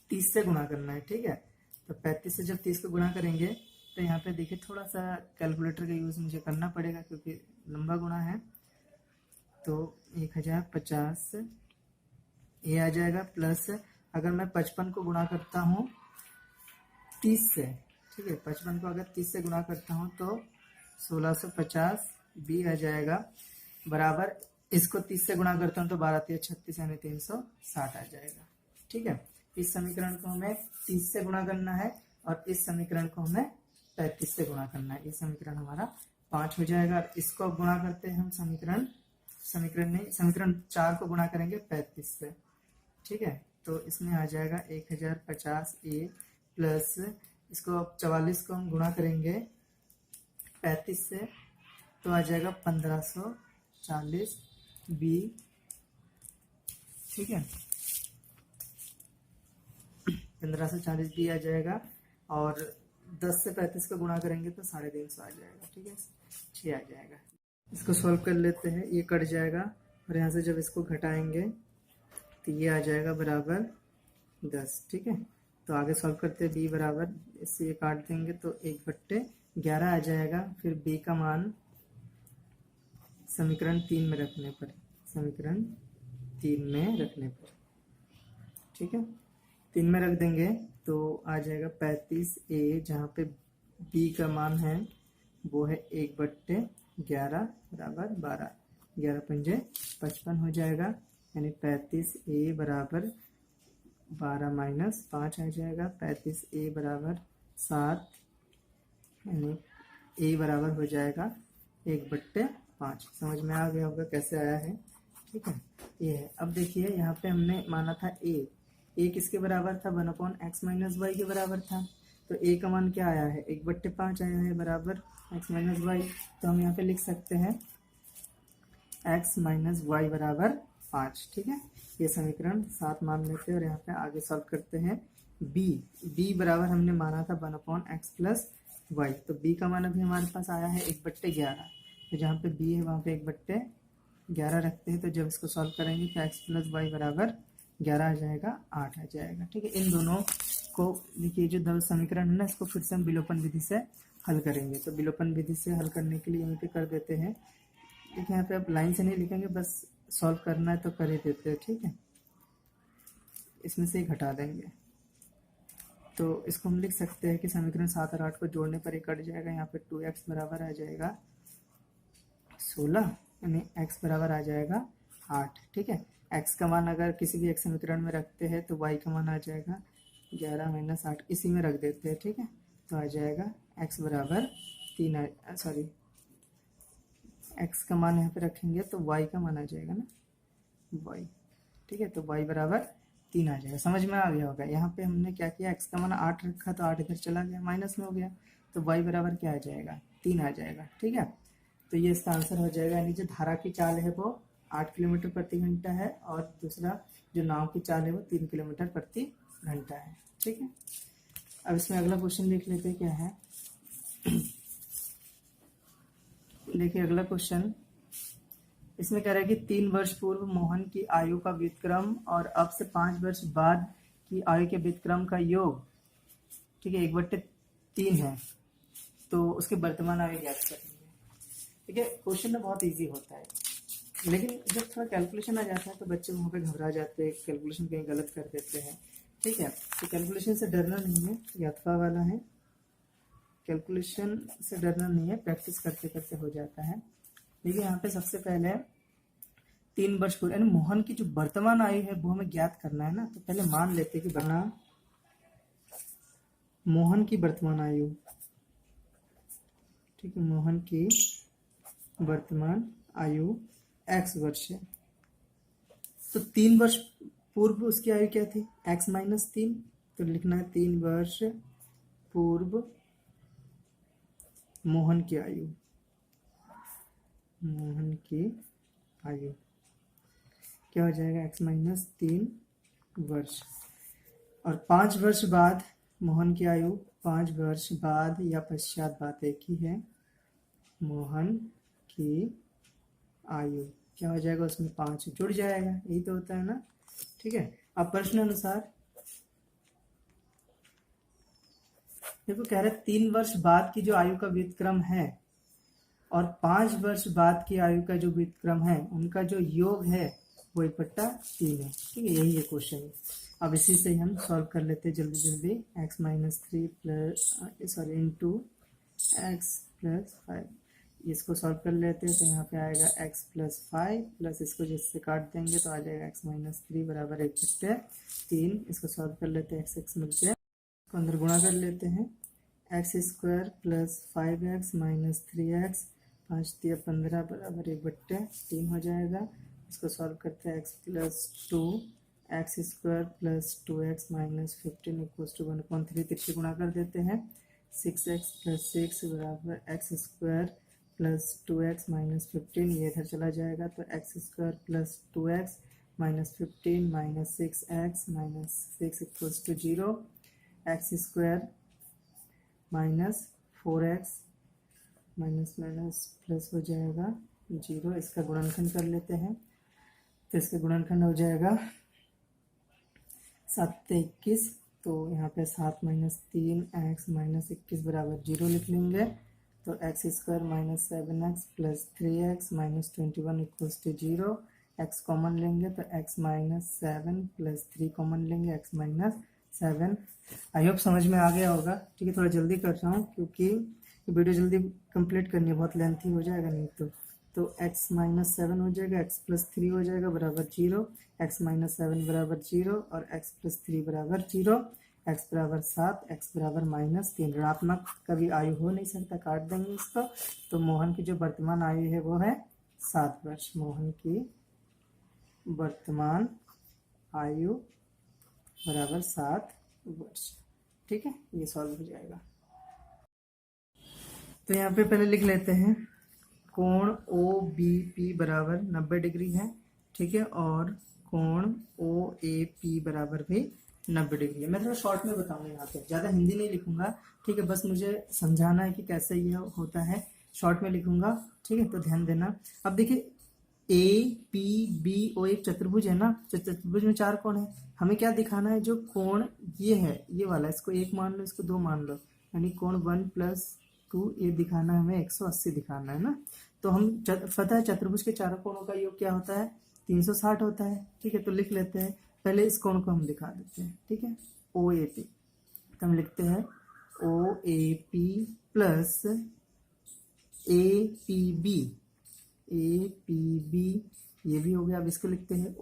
30 से गुणा करना है, ठीक है। तो 35 से जब 30 को गुणा करेंगे तो यहाँ पे देखिए थोड़ा सा कैलकुलेटर का यूज मुझे करना पड़ेगा क्योंकि लंबा गुणा है। तो 1050 ये आ जाएगा, प्लस अगर मैं 55 को गुणा करता हूँ 30 से, ठीक है, 55 को अगर 30 से गुणा करता हूँ तो 1650 बी आ जाएगा बराबर, इसको 30 से गुणा करता हूँ तो 12 × 36 यानी 360 आ जाएगा, ठीक है। इस समीकरण को हमें 30 से गुणा करना है और इस समीकरण को हमें 35 से गुणा करना है। ये समीकरण हमारा 5 हो जाएगा। और इसको गुणा करते हैं हम समीकरण 4 को गुणा करेंगे 35 से, ठीक है। तो इसमें आ जाएगा 1050a प्लस इसको अब 44 को हम गुणा करेंगे 35 से तो आ जाएगा 1540b, ठीक है, 1540b आ जाएगा। और 10 से 35 को गुणा करेंगे तो 350 आ जाएगा, ठीक है, 6 आ जाएगा। इसको सॉल्व कर लेते हैं, ये कट जाएगा और यहाँ से जब इसको घटाएंगे तो ये आ जाएगा बराबर 10, ठीक है। तो आगे सॉल्व करते हैं, b बराबर, इससे ये काट देंगे तो 1/11 आ जाएगा। फिर b का मान समीकरण 3 में रखने पर, समीकरण 3 में रखने पर, ठीक है, 3 में रख देंगे तो आ जाएगा 35a, जहाँ पे b का मान है वो है 1/11 बराबर 12, 11 पंजे 55 हो जाएगा, यानी 35a बराबर 12 - 5 आ जाएगा। 35a बराबर 7, यानी a बराबर हो जाएगा 1/5। समझ में आ गया होगा कैसे आया है, ठीक है, ये है। अब देखिए यहाँ पे हमने माना था a किसके बराबर था, 1/x - y के बराबर था। तो a का मान क्या आया है, 1/5 आया है बराबर x - y। तो हम यहाँ पे लिख सकते हैं x - y बराबर 5, ठीक है। ये समीकरण 7 मान लेते हैं और यहाँ पे आगे सॉल्व करते हैं। b बराबर हमने माना था 1/x + y, तो b का मान अभी हमारे पास आया है 1/11। तो जहाँ पे b है वहाँ पे 1/11 रखते हैं। तो जब इसको सॉल्व करेंगे तो x + y बराबर 11 आ जाएगा, 8 आ जाएगा, ठीक है। इन दोनों को देखिए जो दो समीकरण है ना, इसको फिर से हम विलोपन विधि से हल करेंगे। तो विलोपन विधि से हल करने के लिए यहीं पे कर देते हैं। देखिए यहाँ पे आप लाइन से नहीं लिखेंगे, बस सॉल्व करना है तो कर ही देते हैं, ठीक है। इसमें से ही घटा देंगे तो इसको हम लिख सकते हैं कि समीकरण 7 और 8 को जोड़ने पर ये कट जाएगा। यहाँ पे 2x बराबर आ जाएगा 16, यानी x बराबर आ जाएगा 8। ठीक है, x का मान अगर किसी भी x समीकरण में रखते हैं तो y का मान आ जाएगा 11 - 8, इसी में रख देते हैं। ठीक है, तो आ जाएगा x बराबर 3, सॉरी x का मान यहाँ पे रखेंगे तो y का मान आ जाएगा ना y। ठीक है, तो y बराबर 3 आ जाएगा। समझ में आ गया होगा। यहाँ पे हमने क्या किया, x का मान 8 रखा तो 8 इधर चला गया, माइनस में हो गया, तो y बराबर क्या आ जाएगा, 3 आ जाएगा। ठीक है, तो ये इसका आंसर हो जाएगा। यानी जो धारा की चाल है वो 8 किलोमीटर प्रति घंटा है और दूसरा जो नाव की चाल है वो 3 किलोमीटर प्रति घंटा है। ठीक है, अब इसमें अगला क्वेश्चन देख लेते हैं क्या है। देखिए अगला क्वेश्चन, इसमें कह रहा है कि 3 वर्ष पूर्व मोहन की आयु का व्युत्क्रम और अब से 5 वर्ष बाद की आयु के व्युत्क्रम का योग, ठीक है, 1/3 है, तो उसके वर्तमान आयु ज्ञात करेंगे। ठीक है, क्वेश्चन बहुत इजी होता है, लेकिन जब थोड़ा कैलकुलेशन आ जाता है तो बच्चे वहाँ पे घबरा जाते हैं, कैलकुलेशन कहीं गलत कर देते हैं। ठीक है, तो कैलकुलेशन से डरना नहीं है, ये अथवा वाला है, कैलकुलेशन से डरना नहीं है, प्रैक्टिस करते करते हो जाता है। देखिए यहाँ पे सबसे पहले 3 वर्ष पूर्व, यानी मोहन की जो वर्तमान आयु है वो हमें ज्ञात करना है ना, तो पहले मान लेते हैं कि बना मोहन की वर्तमान आयु। ठीक है, मोहन की वर्तमान आयु x वर्ष है, तो 3 वर्ष पूर्व उसकी आयु क्या थी, x - 3, तो लिखना है 3 वर्ष पूर्व मोहन की आयु, मोहन की आयु क्या हो जाएगा, x - 3 वर्ष। और 5 वर्ष बाद मोहन की आयु, 5 वर्ष बाद या पश्चात, बात एक ही है, मोहन की आयु क्या हो जाएगा, उसमें 5 जुड़ जाएगा, यही तो होता है ना। ठीक है, अब प्रश्न अनुसार देखो कह रहे 3 वर्ष बाद की जो आयु का व्युत्क्रम है और 5 वर्ष बाद की आयु का जो व्युत्क्रम है, उनका जो योग है वो 1/3 है। ठीक है, यही है क्वेश्चन। अब इसी से हम सॉल्व कर लेते हैं जल्दी जल्दी। x - 3 plus sorry into x + 5, इसको सॉल्व कर लेते हैं तो यहाँ पे आएगा x + 5 प्लस इसको जिससे काट देंगे तो आ जाएगा x - 3 बराबर 1/3। इसको सॉल्व कर लेते हैं, x मिलके इसको अंदर गुणा कर लेते हैं, x² + 5x - 3x 5 × 15 बराबर 1/3 हो जाएगा। इसको सॉल्व करते हैं, x + 2 x² + 2x - 15 = 1/3, तिरछे गुणा कर देते हैं, 6x + 6 बराबर x² + 2x - 15, ये इधर चला जाएगा तो x² + 2x - 15 - 6x - 6 = 0, x² - 4x plus हो जाएगा 0। इसका गुणनखंड कर लेते हैं, तो इसका गुणनखंड हो जाएगा 7 × 21, तो यहाँ पे 7 - 3 x - 21 बराबर 0 लिख लेंगे, तो x² - 7x + 3x - 21 = 0। x common लेंगे तो x - 7 + 3 कॉमन लेंगे, x - 7। आई होप समझ में आ गया होगा। ठीक है, थोड़ा जल्दी कर रहा हूँ क्योंकि वीडियो जल्दी कंप्लीट करनी है, बहुत लेंथी हो जाएगा नहीं तो x - 7 हो जाएगा, x + 3 हो जाएगा बराबर 0, x - 7 बराबर 0 और x + 3 बराबर 0, x बराबर 7, x बराबर -3। ऋणात्मक कभी आयु हो नहीं सकता, काट देंगे इसको। तो मोहन की जो वर्तमान आयु है वो है 7 वर्ष। मोहन की वर्तमान आयु बराबर 7 वर्ष। ठीक है, ये सॉल्व हो जाएगा। तो यहाँ पे पहले लिख लेते हैं, कोण OBP बराबर 90 डिग्री है। ठीक है, और कोण OAP बराबर भी 90 डिग्री है। मैं थोड़ा शॉर्ट में बताऊंगा, यहाँ पे ज़्यादा हिंदी नहीं लिखूंगा। ठीक है, बस मुझे समझाना है कि कैसे यह होता है, शॉर्ट में लिखूंगा। ठीक है, तो ध्यान देना। अब देखिए APBO एक चतुर्भुज है ना, तो चतुर्भुज में 4 कोण है। हमें क्या दिखाना है, जो कोण ये है, ये वाला, इसको 1 मान लो, इसको 2 मान लो, यानी कोण 1 + 2 ये दिखाना है हमें, 180 दिखाना है ना। तो हम पता है चतुर्भुज के चारों कोणों का योग क्या होता है, 360 होता है। ठीक है, तो लिख लेते हैं, पहले इस कोण को हम दिखा देते हैं। ठीक है, OAP, तो हम लिखते हैं OAP + APB APB ये भी हो गया। अब इसको लिखते हैं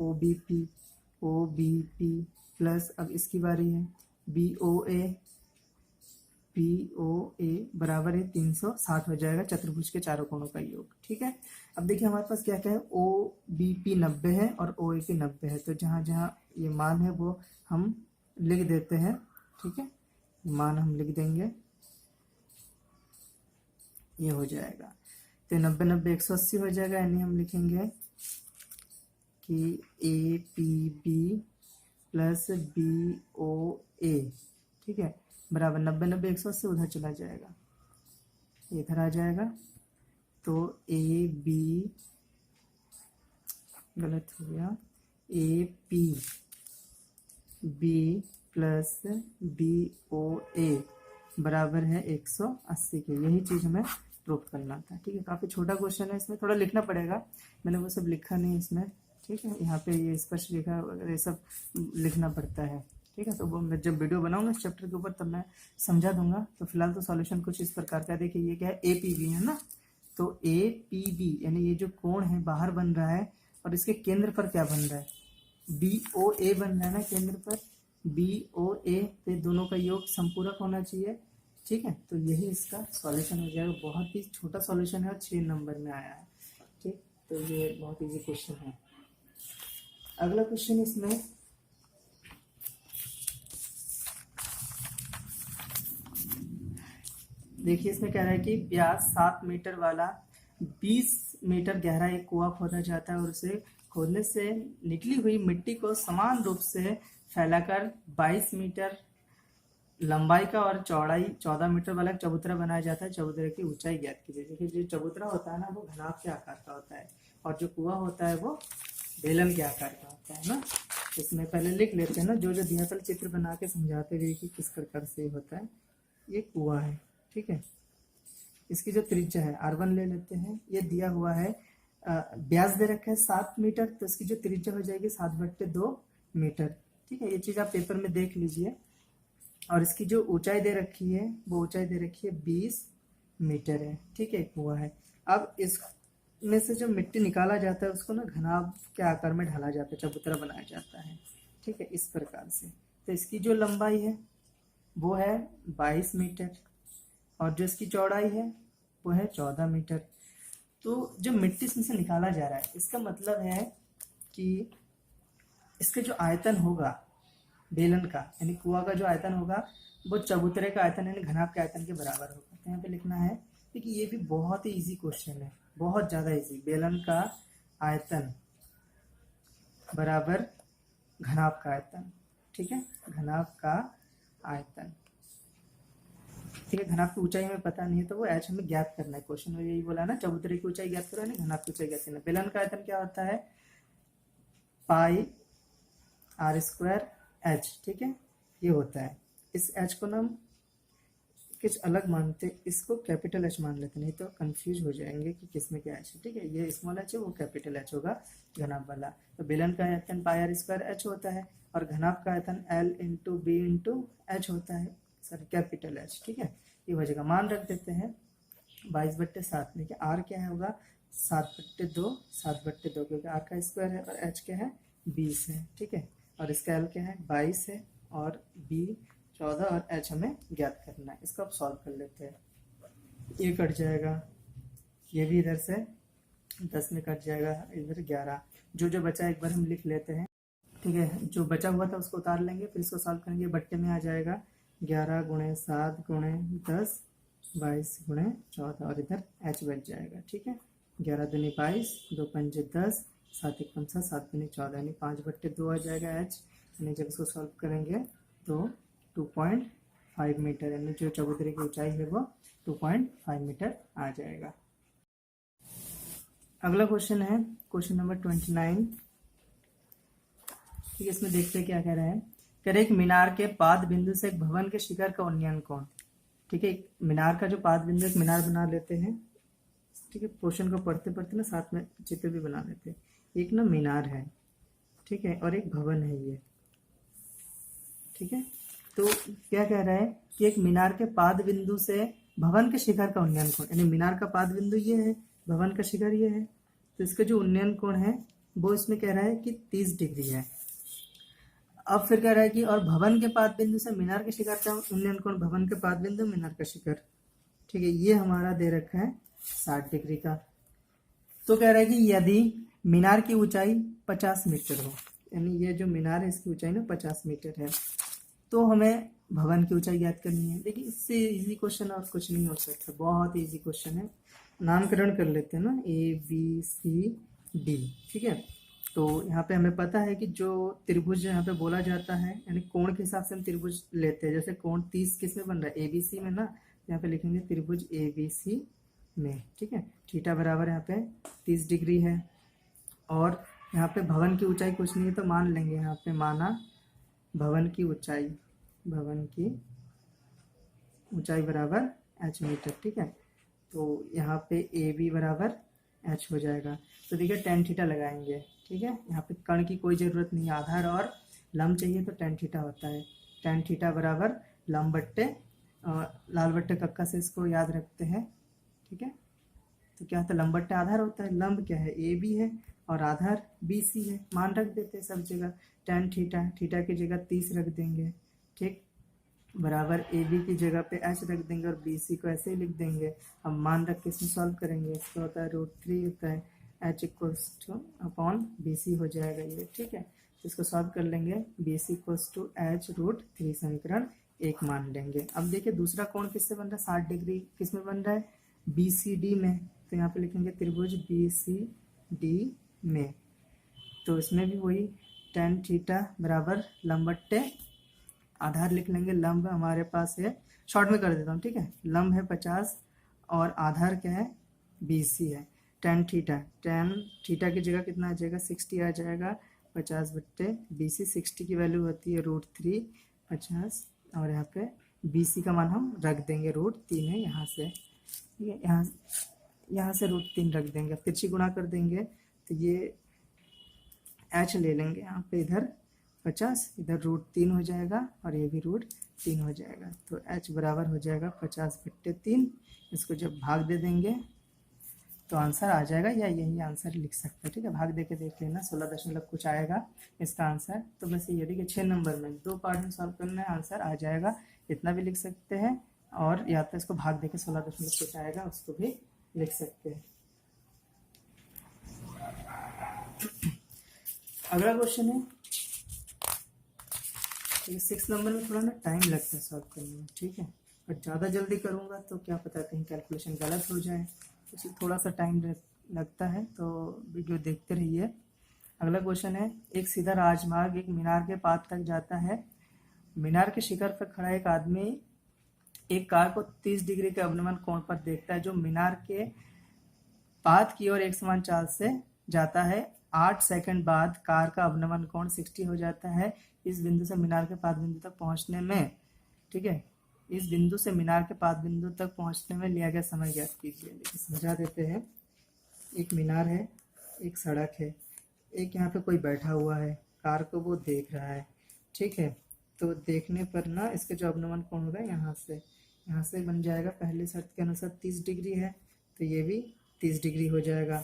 OBP प्लस, अब इसकी बारी है BOA बराबर है 360 हो जाएगा चतुर्भुज के चारों कोणों का योग। ठीक है, अब देखिए हमारे पास क्या क्या है, OBP 90 है और OAP 90 है, तो जहाँ जहाँ ये मान है वो हम लिख देते हैं। ठीक है, मान हम लिख देंगे, ये हो जाएगा। तो 90 180 हो जाएगा, यानी हम लिखेंगे कि APB प्लस BOA, ठीक है, बराबर 90 180 उधर चला जाएगा, इधर आ जाएगा। तो AB गलत हो गया, APB प्लस BOA बराबर है 180 के। यही चीज हमें प्रूफ करना था। ठीक है, काफी छोटा क्वेश्चन है, इसमें थोड़ा लिखना पड़ेगा, मैंने वो सब लिखा नहीं इसमें। ठीक है, यहाँ पे ये स्पष्ट लिखा वगैरह, ये सब लिखना पड़ता है। ठीक है, तो वो मैं जब वीडियो बनाऊंगा इस चैप्टर के ऊपर तब मैं समझा दूंगा। तो फिलहाल तो सॉल्यूशन कुछ इस प्रकार का, देखिए ये क्या है, APB है ना, तो APB यानी ये जो कोण है बाहर बन रहा है, और इसके केंद्र पर क्या बन रहा है, BOA बन रहा है ना केंद्र पर, BOA, तो दोनों का योग संपूरक होना चाहिए। ठीक है, तो यही इसका सॉल्यूशन हो जाएगा। बहुत ही छोटा सॉल्यूशन है और 6 नंबर में आया है। ठीक, तो ये बहुत इजी क्वेश्चन है। अगला क्वेश्चन इसमें देखिए, इसमें कह रहा है कि व्यास 7 मीटर वाला 20 मीटर गहरा एक कुआं खोदा जाता है और उसे खोदने से निकली हुई मिट्टी को समान रूप से फैलाकर 22 मीटर लंबाई का और चौड़ाई 14 मीटर वाला एक चबूतरा बनाया जाता है। चबूतरे की ऊंचाई ज्ञात कीजिए। देखिए, जो चबूतरा होता है ना वो घनाभ के आकार का होता है, और जो कुआं होता है वो बेलन के आकार का होता है ना। इसमें पहले लिख लेते हैं ना, जो जो दिया था चित्र बना के समझाते हुए कि किस प्रकार से होता है। ये कुआं है, ठीक है, इसकी जो त्रिज्या है R1 ले लेते हैं, ये दिया हुआ है, व्यास दे रखा है 7 मीटर, तो इसकी जो त्रिज्या हो जाएगी 7/2 मीटर। ठीक है, ये चीज आप पेपर में देख लीजिए। और इसकी जो ऊंचाई दे रखी है वो ऊंचाई दे रखी है 20 मीटर है। ठीक है, कुआं है। अब इसमें से जो मिट्टी निकाला जाता है उसको ना घनाभ के आकार में ढाला जाता है, चबूतरा बनाया जाता है। ठीक है, इस प्रकार से। तो इसकी जो लंबाई है वो है 22 मीटर, और जो इसकी चौड़ाई है वो है 14 मीटर। तो जो मिट्टी इसमें से निकाला जा रहा है, इसका मतलब है कि इसका जो आयतन होगा बेलन का, यानी कुआं का जो आयतन होगा वो चबूतरे का आयतन यानी घनाभ के आयतन के बराबर होगा। तो यहाँ पे लिखना है, क्योंकि ये भी बहुत ही इजी क्वेश्चन है, बहुत ज्यादा इजी। बेलन का आयतन बराबर घनाभ का आयतन। ठीक है, घनाभ का आयतन। ठीक है, घनाभ की ऊंचाई हमें पता नहीं है, तो वो h हमें ज्ञात करना है। क्वेश्चन में यही बोला ना, चबूतरे की ऊंचाई ज्ञात करो, घनाभ की ऊंचाई ज्ञात करना। बेलन का आयतन क्या होता है, पाई r² h। ठीक है, ये होता है। इस h को ना हम कुछ अलग मानते, इसको कैपिटल H मान लेते, नहीं तो कंफ्यूज हो जाएंगे कि किसमें क्या h है। ठीक है, ये स्मॉल h है, वो कैपिटल H होगा घनाभ वाला। तो बेलन का आयतन पाई r² h होता है, और घनाभ का आयतन L × B × h होता है, सॉरी कैपिटल H। ठीक है, ये हो जाएगा। मान रख देते हैं 22/7। देखिए r क्या है होगा 7/2, 7/2, क्योंकि r का स्क्वायर है, और h क्या है 20 है। ठीक है, और इसका L क्या है 22 है, और B 14, और h हमें ज्ञात करना है। इसको आप सॉल्व कर लेते हैं, ये कट जाएगा, ये भी इधर से 10 में कट जाएगा, इधर 11। जो जो बचा एक बार हम लिख लेते हैं। ठीक है, जो बचा हुआ था उसको उतार लेंगे, फिर इसको सॉल्व करेंगे। बट्टे में आ जाएगा 11 × 7 × 10 22 × 14, और इधर h बच जाएगा। ठीक है, 11 दूनी 22, 2 पंजे 10, 7 1 5 7 दूनी 14, यानी 5/2 आ जाएगा h। यानी जब इसको सॉल्व करेंगे तो 2.5 मीटर, यानी जो चबूतरे की ऊंचाई है वो 2.5 मीटर आ जाएगा। अगला क्वेश्चन है क्वेश्चन नंबर 29। ठीक है, इसमें देखते हैं क्या कह रहा है। कह रहे एक मीनार के पाद बिंदु से एक भवन के शिखर का उन्नयन कोण। ठीक है, मीनार का जो पाद बिंदु, एक मीनार बना लेते हैं। ठीक है, क्वेश्चन को पढ़ते पढ़ते ना साथ में चित्र भी बना लेते हैं। एक ना मीनार है, ठीक है, और एक भवन है ये। ठीक है, तो क्या कह रहा है कि एक मीनार के पाद बिंदु से भवन के शिखर का उन्नयन कोण, यानी मीनार का पाद बिंदु ये है, भवन का शिखर ये है। तो इसका जो उन्नयन कोण है वो इसमें कह रहा है कि 30 डिग्री है। अब फिर कह रहा है कि और भवन के पाद बिंदु से मीनार के शिखर का उन्नयन कोण, भवन के पाद बिंदु मीनार का शिखर, ठीक है, ये हमारा दे रखा है 60 डिग्री का। तो कह रहा है कि यदि मीनार की ऊंचाई 50 मीटर हो, यानी ये जो मीनार है इसकी ऊंचाई ना 50 मीटर है, तो हमें भवन की ऊंचाई ज्ञात करनी है। देखिए इससे इजी क्वेश्चन और कुछ नहीं हो सकता, बहुत इजी क्वेश्चन है। नामकरण कर लेते हैं ना, ABCD, ठीक है। तो यहाँ पे हमें पता है कि जो त्रिभुज यहाँ पे बोला जाता है, यानी कोण के हिसाब से हम त्रिभुज लेते हैं। जैसे कोण 30 किस में बन रहा है, ABC में ना, यहाँ पे लिखेंगे त्रिभुज ABC में, ठीक है। थीटा बराबर यहाँ पे 30 डिग्री है। और यहाँ पे भवन की ऊंचाई कुछ नहीं है तो मान लेंगे, यहाँ पे माना भवन की ऊंचाई बराबर h मीटर, ठीक है। तो यहाँ पे AB बराबर h हो जाएगा। तो देखिए tan थीटा लगाएंगे, ठीक है। यहाँ पे कर्ण की कोई ज़रूरत नहीं है, आधार और लंब चाहिए तो tan थीटा होता है। tan थीटा बराबर लंब बट्टे लाल बट्टे कक्का से इसको याद रखते हैं, ठीक है। तो क्या होता है, लंब बट्टे आधार होता है, लंब क्या है AB है और आधार BC है, मान रख देते हैं सब जगह। tan थीटा की जगह 30 रख देंगे, ठीक, बराबर AB की जगह पे h रख देंगे और BC को ऐसे ही लिख देंगे। अब मान रख के इसमें सॉल्व करेंगे, इसका होता है √3 होता है, h equals two upon BC हो जाएगा ये, ठीक है। तो इसको सॉल्व कर लेंगे, BC इक्वल्स टू h √3 समीकरण 1 मान लेंगे। अब देखिए दूसरा कोण किससे बन रहा है, 60 डिग्री किस में बन रहा है, BCD में। तो यहाँ पे लिखेंगे त्रिभुज BCD में। तो इसमें भी वही tan थीटा बराबर लंब बट्टे आधार लिख लेंगे, लंब हमारे पास है, शॉर्ट में कर देता हूँ, ठीक है। लंब है 50 और आधार क्या है, BC है। tan थीटा की जगह कितना आ जाएगा, 60 आ जाएगा, 50 बट्टे BC, 60 की वैल्यू होती है √3 50, और यहाँ पे BC का मान हम रख देंगे √3 है यहाँ से, ठीक है। यहाँ से √3 रख देंगे, तिरछी गुणा कर देंगे तो ये h ले लेंगे यहाँ पे, इधर 50 इधर √3 हो जाएगा और ये भी √3 हो जाएगा। तो h बराबर हो जाएगा 50/3। इसको जब भाग दे देंगे तो आंसर आ जाएगा, या यही आंसर लिख सकते हैं, ठीक है। भाग दे के देख लेना, 16 दशमलव कुछ आएगा इसका आंसर। तो बस ये देखिए 6 नंबर में 2 पार्ट में सॉल्व करना है, आंसर आ जाएगा। इतना भी लिख सकते हैं और या तो इसको भाग दे के 16 दशमलव कुछ आएगा उसको भी लिख सकते हैं। अगला क्वेश्चन है 6 नंबर में, थोड़ा ना टाइम लगता है सॉल्व करने में, ठीक है। और ज़्यादा जल्दी करूँगा तो क्या पता कहीं कैलकुलेशन गलत हो जाए, इसलिए थोड़ा सा टाइम लगता है, तो वीडियो देखते रहिए। अगला क्वेश्चन है, एक सीधा राजमार्ग एक मीनार के पाद तक जाता है। मीनार के शिखर पर खड़ा एक आदमी एक कार को 30 डिग्री के अवनमन कोण पर देखता है, जो मीनार के पाद की ओर एक समान चाल से जाता है। 8 सेकंड बाद कार का अवनमन कोण 60 हो जाता है। इस बिंदु से मीनार के पाद बिंदु तक पहुंचने में, ठीक है, इस बिंदु से मीनार के पाद बिंदु तक पहुंचने में लिया गया समय ज्ञात कीजिए। समझा देते हैं। एक मीनार है, एक सड़क है, एक यहाँ पे कोई बैठा हुआ है, कार को वो देख रहा है, ठीक है। तो देखने पर ना इसके जो अवनमन कोण होगा यहाँ से बन जाएगा, पहले शर्त के अनुसार 30 डिग्री है तो ये भी 30 डिग्री हो जाएगा,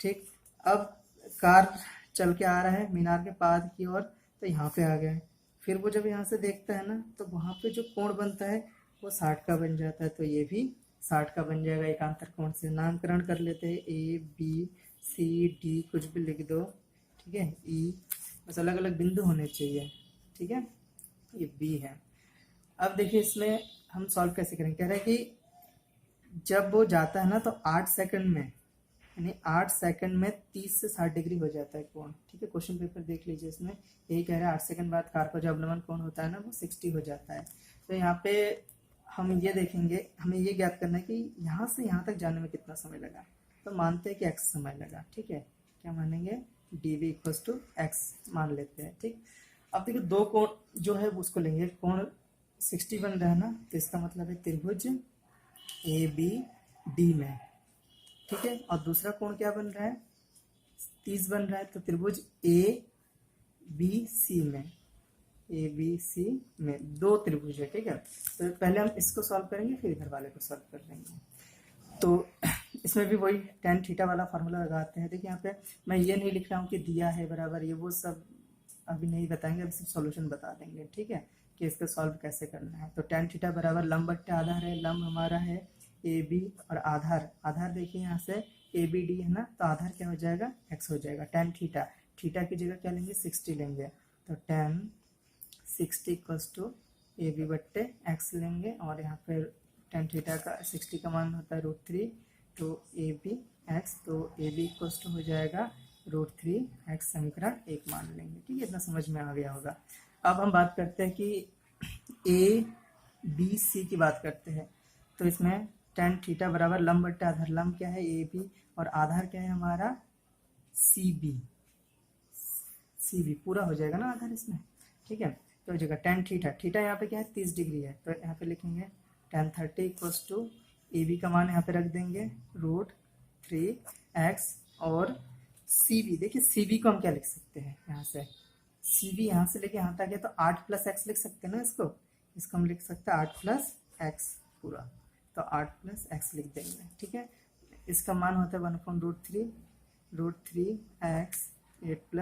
ठीक। अब कार चल के आ रहा है मीनार के पाद की ओर, तो यहाँ पे आ गया है। फिर वो जब यहाँ से देखता है ना तो वहाँ पे जो कोण बनता है वो 60 का बन जाता है, तो ये भी 60 का बन जाएगा एकांतर कोण से। नामकरण कर लेते हैं, ABCD कुछ भी लिख दो, ठीक है। E, बस अलग अलग बिंदु होने चाहिए, ठीक है। ये B है। अब देखिए इसमें हम सॉल्व कैसे करेंगे, कह रहे हैं कि जब वो जाता है ना तो 8 सेकंड में, यानी 8 सेकंड में 30 से 60 डिग्री हो जाता है कोण, ठीक है। क्वेश्चन पेपर देख लीजिए, इसमें यही कह रहा है 8 सेकंड बाद कार का जो अवनमन कोण होता है ना वो 60 हो जाता है। तो यहाँ पे हम ये देखेंगे, हमें ये ज्ञात करना है कि यहाँ से यहाँ तक जाने में कितना समय लगा। तो मानते हैं कि x समय लगा, ठीक है। क्या मानेंगे, dv = x मान लेते हैं, ठीक। अब देखिए दो कोण जो है उसको लेंगे, कोण 60 बन रहा है ना, तो इसका मतलब है त्रिभुज ABD में, ठीक है। और दूसरा कोण क्या बन रहा है, 30 बन रहा है, तो त्रिभुज ABC में 2 त्रिभुज है, ठीक है। तो पहले हम इसको सॉल्व करेंगे फिर इधर वाले को सॉल्व कर लेंगे। तो इसमें भी वही टेन थीटा वाला फार्मूला लगाते हैं। देखिए यहाँ पे मैं ये नहीं लिख रहा हूँ कि दिया है बराबर, ये वो सब अभी नहीं बताएंगे, अभी सिर्फ सॉल्यूशन बता देंगे, ठीक है, कि इसका सॉल्व कैसे करना है। तो टेन थीटा बराबर लंब बट्टे आधार है, लंब हमारा है ए बी और आधार, आधार देखिए यहाँ से ए बी डी है ना, तो आधार क्या हो जाएगा एक्स हो जाएगा। टेन थीटा, थीटा की जगह क्या लेंगे 60 लेंगे, तो tan 60 equals to A B बट्टे एक्स लेंगे, और यहाँ पर टेन थीटा का 60 का मान होता है √3, तो ए बी एक्स, तो ए बी इक्वल्स टू हो जाएगा √3 एक्स समीकरण 1 मान लेंगे, ठीक है, इतना समझ में आ गया होगा। अब हम बात करते हैं कि ए बी सी की बात करते हैं। तो इसमें टेन थीटा बराबर लंब बट्टे आधार, लंब क्या है ए बी और आधार क्या है हमारा सी बी, सी बी पूरा हो जाएगा ना आधार इसमें, ठीक है। तो जगह टेन थीटा, थीटा यहाँ पे क्या है 30 डिग्री है, तो यहाँ पे लिखेंगे tan 30 equals to A B का मान यहाँ पे रख देंगे √3 एक्स, और सी बी, देखिए सी बी को हम क्या लिख सकते हैं यहाँ से, सी बी यहाँ से लेके यहाँ तक है तो 8 + एक्स लिख सकते हैं ना, इसको हम लिख सकते हैं 8 + एक्स पूरा, तो 8 + एक्स लिख देंगे, ठीक है। इसका मान होता है 1/√3 एक्स 8 +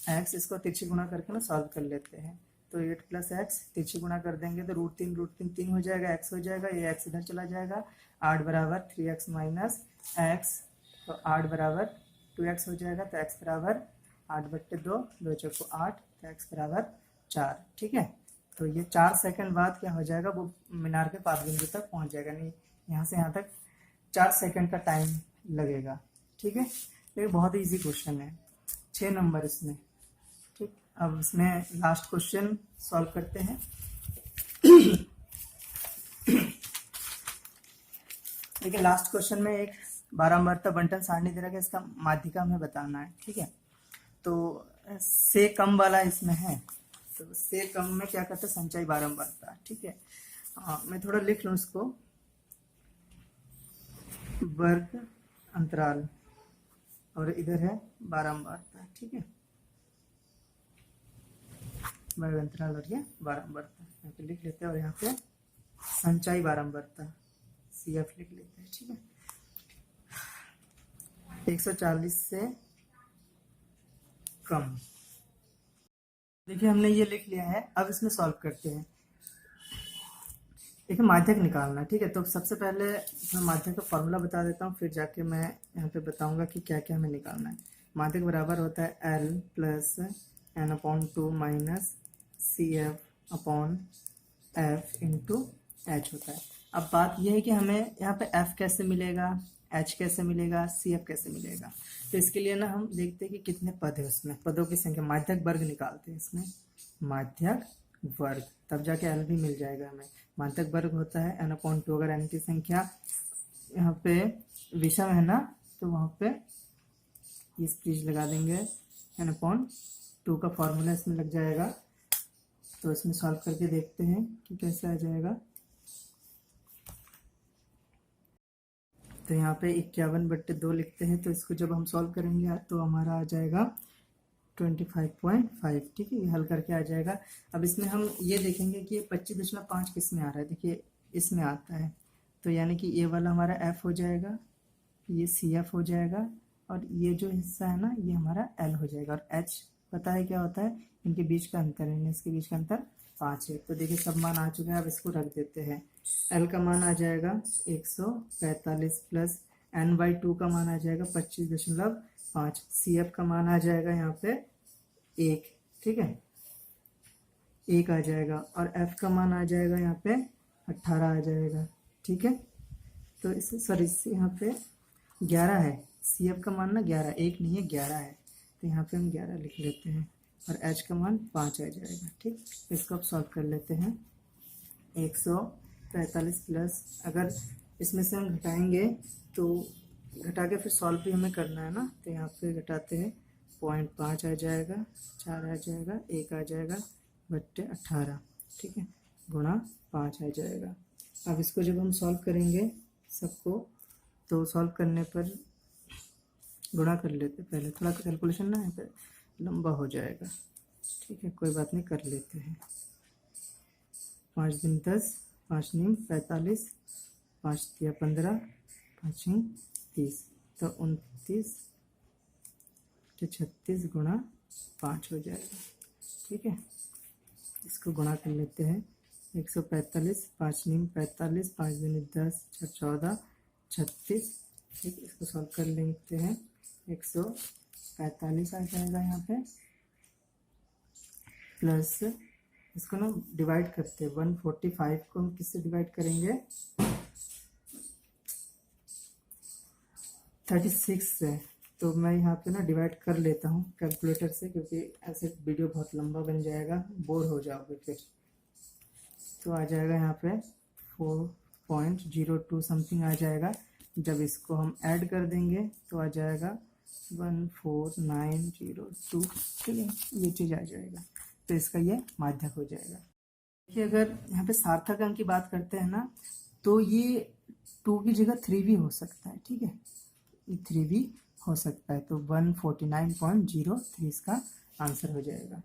एक्स, इसको तिरछी गुणा करके ना सॉल्व कर लेते हैं, तो 8 + एक्स तिरछी गुणा कर देंगे तो √3 3 हो जाएगा, एक्स हो जाएगा, ये एक्स इधर चला जाएगा, 8 बराबर 3x - एक्स, तो 8 बराबर 2x हो जाएगा, तो x बराबर 8/2, 2 चौको 8, तो x बराबर 4, ठीक है। तो ये 4 सेकंड बाद क्या हो जाएगा, वो मीनार के पाद बिंदु तक पहुंच जाएगा, नहीं यहाँ से यहाँ तक 4 सेकंड का टाइम लगेगा, ठीक है। ये बहुत ही ईजी क्वेश्चन है, 6 नंबर इसमें, ठीक। अब इसमें लास्ट क्वेश्चन सॉल्व करते हैं। देखिए लास्ट क्वेश्चन में एक बारंबारता बंटन सारणी दे रखा है, इसका माध्यिका हमें बताना है, ठीक है। तो से कम वाला इसमें है, तो से कम में क्या करते हैं संचयी बारंबारता, ठीक है। मैं थोड़ा लिख लूँ इसको, वर्ग अंतराल और इधर है बारंबारता, ठीक है, वर्ग अंतराल और ये बारंबारता यहाँ पे लिख लेते हैं, और यहाँ पे संचयी बारंबारता CF लिख लेते हैं, ठीक है। 140 से कम, देखिए हमने ये लिख लिया है। अब इसमें सॉल्व करते हैं। देखिए माध्यक निकालना है, ठीक है। तो सबसे पहले मैं माध्यक का फॉर्मूला बता देता हूँ, फिर जाके मैं यहाँ पे बताऊंगा कि क्या क्या हमें निकालना है। माध्यक बराबर होता है L + n/2 - CF/F × H होता है। अब बात यह है कि हमें यहाँ पे F कैसे मिलेगा, H कैसे मिलेगा, CF कैसे मिलेगा। तो इसके लिए ना हम देखते हैं कि कितने पद है उसमें, पदों की संख्या, माध्यक वर्ग निकालते हैं इसमें, माध्यक वर्ग, तब जाके L भी मिल जाएगा हमें। माध्यक वर्ग होता है n/2, अगर n की संख्या यहाँ पे विषम है ना, तो वहाँ पे इस चीज लगा देंगे, n/2 का फॉर्मूला इसमें लग जाएगा। तो इसमें सॉल्व करके देखते हैं कि कैसे आ जाएगा। तो यहाँ पे 51/2 लिखते हैं, तो इसको जब हम सॉल्व करेंगे तो हमारा आ जाएगा 25.5, ठीक है, ये हल करके आ जाएगा। अब इसमें हम ये देखेंगे कि 25.5 किस में आ रहा है, देखिए इसमें आता है, तो यानी कि ये वाला हमारा F हो जाएगा, ये CF हो जाएगा, और ये जो हिस्सा है ना ये हमारा L हो जाएगा, और H पता है क्या होता है, इनके बीच का अंतर है, इसके बीच का अंतर 5 है। तो देखिए सब मान आ चुका है, अब इसको रख देते हैं। L का मान आ जाएगा 145 प्लस n/2 का मान आ जाएगा 25.5, CF का मान आ जाएगा यहाँ पे 1, ठीक है, 1 आ जाएगा, और F का मान आ जाएगा यहाँ पे 18 आ जाएगा, ठीक है। तो इसे सॉरी यहाँ पे 11 है, CF का मान ना 11, 1 नहीं है 11 है, तो यहाँ पे हम 11 लिख लेते हैं, और H का मान 5 आ जाएगा, ठीक। इसको अब सॉल्व कर लेते हैं। 145 प्लस, अगर इसमें से हम घटाएंगे तो घटा के फिर सॉल्व भी हमें करना है ना, तो यहाँ पे घटाते हैं 0.5 आ जाएगा, 4 आ जाएगा, 1 आ जाएगा बट्टे 18, ठीक है, गुणा 5 आ जाएगा। अब इसको जब हम सॉल्व करेंगे सबको, तो सॉल्व करने पर गुणा कर लेते, पहले थोड़ा कैलकुलेशन ना यहाँ पे लंबा हो जाएगा, ठीक है, कोई बात नहीं, कर लेते हैं। 5 × 10, 5 × 9 45, 5 × 15, 5 × 30, तो 29 तो 36 गुणा 5 हो जाएगा। ठीक है, इसको गुणा कर लेते हैं। 145, 5 नीम 45, 5 दूनी 10, 6 14, 36। ठीक, इसको सॉल्व कर लेते हैं। 145 आ जाएगा यहाँ पे, प्लस इसको ना डिवाइड करते हैं। 145 को हम किससे डिवाइड करेंगे? 36 से। तो मैं यहाँ पे ना डिवाइड कर लेता हूँ कैलकुलेटर से, क्योंकि ऐसे वीडियो बहुत लंबा बन जाएगा, बोर हो जाओगे फिर। तो आ जाएगा यहाँ पे 4.02 समथिंग आ जाएगा। जब इसको हम ऐड कर देंगे तो आ जाएगा 14902। ठीक है, ये चीज़ आ जाएगा, तो इसका ये माध्यक हो जाएगा। देखिए, अगर यहाँ पे सार्थक अंक की बात करते हैं ना, तो ये 2 की जगह 3 भी हो सकता है। ठीक है, 3 भी हो सकता है, तो 149.03 इसका आंसर हो जाएगा।